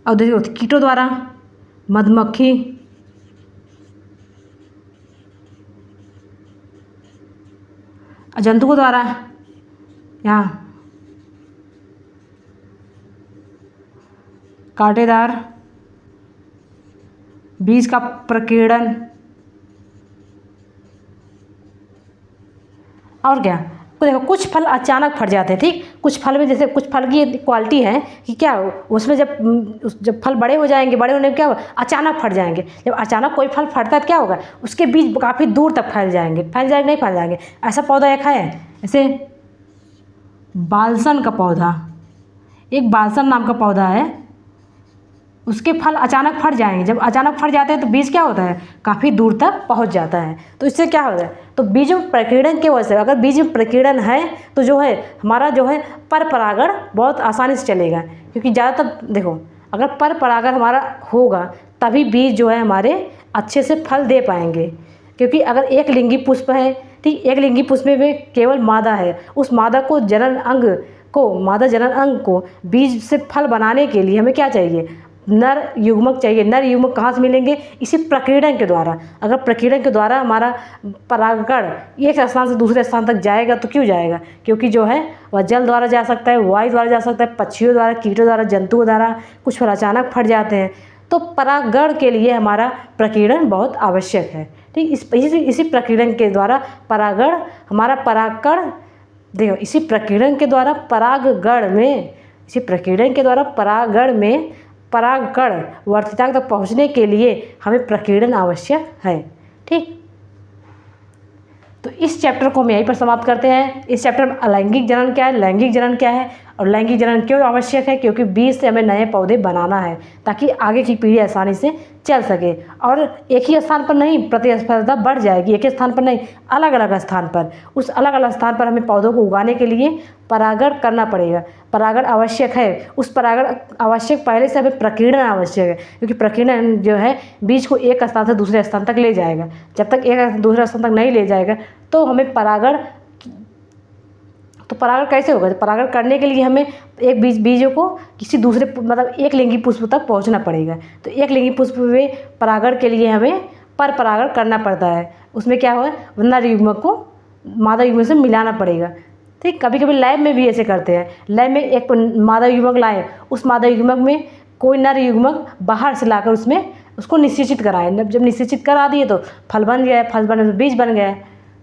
और देखो कीटों द्वारा मधुमक्खी जंतुओं द्वारा यहाँ कांटेदार बीज का प्रकीर्णन, और क्या, तो देखो कुछ फल अचानक फट जाते हैं। ठीक, कुछ फल में, जैसे कुछ फल की क्वालिटी है कि क्या उसमें जब फल बड़े हो जाएंगे, बड़े होने में क्या होगा, अचानक फट जाएंगे। जब अचानक कोई फल फटता है तो क्या होगा, उसके बीज काफ़ी दूर तक फैल जाएंगे, नहीं फैल जाएंगे। ऐसा पौधा एक है, जैसे बालसन का पौधा, एक बालसन नाम का पौधा है, उसके फल अचानक फट जाएंगे। जब अचानक फट जाते हैं तो बीज क्या होता है, काफ़ी दूर तक पहुंच जाता है। तो इससे क्या होता है, तो बीज में प्रकीर्णन की वजह से, अगर बीज में प्रकीर्णन है तो जो है हमारा जो है पर परागण बहुत आसानी से चलेगा। क्योंकि ज़्यादातर देखो, अगर पर परागण हमारा होगा तभी बीज जो है हमारे अच्छे से फल दे पाएंगे। क्योंकि अगर एक लिंगी पुष्प है, ठीक, एक लिंगी पुष्प में केवल मादा है, उस मादा को मादा जनन अंग को बीज से फल बनाने के लिए हमें क्या चाहिए, नर युग्मक चाहिए। नर युग्मक कहाँ से मिलेंगे, इसी प्रकीर्णन के द्वारा। अगर प्रकीर्णन के द्वारा हमारा परागकण एक स्थान से दूसरे स्थान तक जाएगा तो क्यों जाएगा, क्योंकि जो है वह जल द्वारा जा सकता है, वायु द्वारा जा सकता है, पक्षियों द्वारा, कीटों द्वारा, जंतुओं द्वारा। कुछ फल अचानक फट जाते हैं, तो परागण के लिए हमारा प्रकीर्णन बहुत आवश्यक है। ठीक, इसी प्रकीर्णन के द्वारा परागण, हमारा परागकण, देखो इसी प्रकीर्णन के द्वारा परागण में परागकण वर्तिका तक पहुंचने के लिए हमें प्रकीर्णन आवश्यक है। ठीक, तो इस चैप्टर को हम यहीं पर समाप्त करते हैं। इस चैप्टर में अलैंगिक जनन क्या है, लैंगिक जनन क्या है, और लैंगिक जनन क्यों आवश्यक है, क्योंकि बीज से हमें नए पौधे बनाना है ताकि आगे की पीढ़ी आसानी से चल सके। और एक ही स्थान पर नहीं प्रतिस्पर्धा बढ़ जाएगी, एक ही स्थान पर नहीं, अलग अलग स्थान पर, उस अलग अलग स्थान पर हमें पौधों को उगाने के लिए परागण करना पड़ेगा। परागण आवश्यक है, उस परागण आवश्यक पहले से हमें प्रकीर्णन आवश्यक है, क्योंकि प्रकीर्णन जो है बीज को एक स्थान से दूसरे स्थान तक ले जाएगा। जब तक एक दूसरे स्थान तक नहीं ले जाएगा तो हमें परागण कैसे होगा? परागण करने के लिए हमें एक बीजों को किसी दूसरे मतलब एक लिंगी पुष्प तक पहुंचना पड़ेगा। तो एक लिंगी पुष्प में परागण के लिए हमें पर परागण करना पड़ता है। उसमें क्या हो, नर युग्मक को मादा युग्मक से मिलाना पड़ेगा। ठीक, कभी कभी लैब में भी ऐसे करते हैं। लैब में एक मादा युग्मक लाए, उस मादा युग्मक में कोई नर युग्मक बाहर से लाकर उसमें उसको निषेचित कराए। जब निषेचित करा दिए तो फल बन गया, फल बनने से बीज बन गया।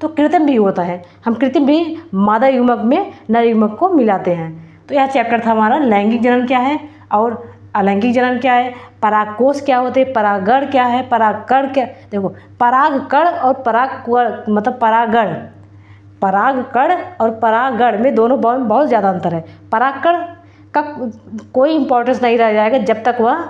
तो कृत्रिम भी होता है, हम कृत्रिम भी मादा युग्मक में नर युग्मक को मिलाते हैं। तो यह चैप्टर था हमारा लैंगिक जनन क्या है और अलैंगिक जनन क्या है, परागकोश क्या होते हैं, परागण क्या है, परागकण क्या। देखो, परागकण और परागकण मतलब परागकण और परागण में दोनों बहुत ज़्यादा अंतर है। परागकण का कोई इंपॉर्टेंस नहीं रह जाएगा जब तक वह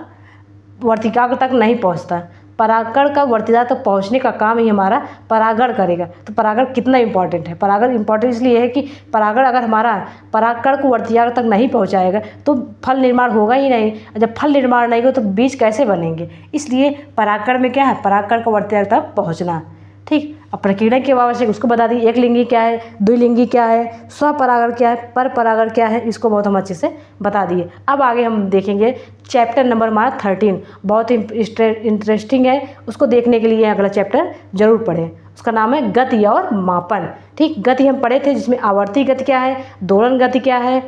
वर्तिकाग्र तक नहीं पहुंचता। परागकण का वर्तिका तक पहुंचने का काम ही हमारा परागण करेगा। तो परागण कितना इंपॉर्टेंट है? परागण इंपॉर्टेंट इसलिए है कि परागण अगर हमारा परागकण को वर्तिका तक नहीं पहुंचाएगा तो फल निर्माण होगा ही नहीं। जब फल निर्माण नहीं हो तो बीज कैसे बनेंगे? इसलिए परागकण में क्या है, परागकण को वर्तिका तक पहुँचना। ठीक, अब प्रकीर्णन के आवश्यक उसको बता दी, एक लिंगी क्या है, द्विलिंगी क्या है, स्वपरागण क्या है, पर परागण क्या है, इसको बहुत हम अच्छे से बता दिए। अब आगे हम देखेंगे चैप्टर नंबर हमारा 13, बहुत ही इंटरेस्टिंग है। उसको देखने के लिए अगला चैप्टर जरूर पढ़ें। उसका नाम है गति और मापन। ठीक, गति हम पढ़े थे जिसमें आवर्ती गति क्या है, दोलन गति क्या है,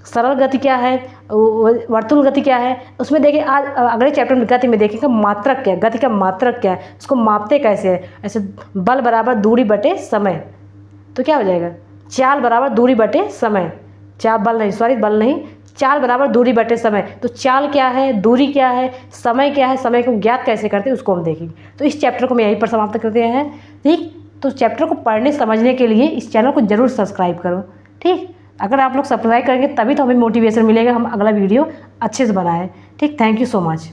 सरल गति क्या है, वर्तुल गति क्या है। उसमें देखिए आज अगले चैप्टर में गति में देखेंगे मात्रक क्या है, गति का मात्रक क्या है, उसको मापते कैसे है। ऐसे बल बराबर दूरी बटे समय, तो क्या हो जाएगा, चाल बराबर दूरी बटे समय, बल नहीं, चाल बराबर दूरी बटे समय। तो चाल क्या है, दूरी क्या है, समय क्या है, समय को ज्ञात कैसे करते हैं उसको हम देखेंगे। तो इस चैप्टर को मैं यहीं पर समाप्त करते हैं। ठीक, तो चैप्टर को पढ़ने समझने के लिए इस चैनल को जरूर सब्सक्राइब करो। ठीक, अगर आप लोग सब्सक्राइब करेंगे तभी तो हमें मोटिवेशन मिलेगा, हम अगला वीडियो अच्छे से बनाएं। ठीक, थैंक यू सो मच।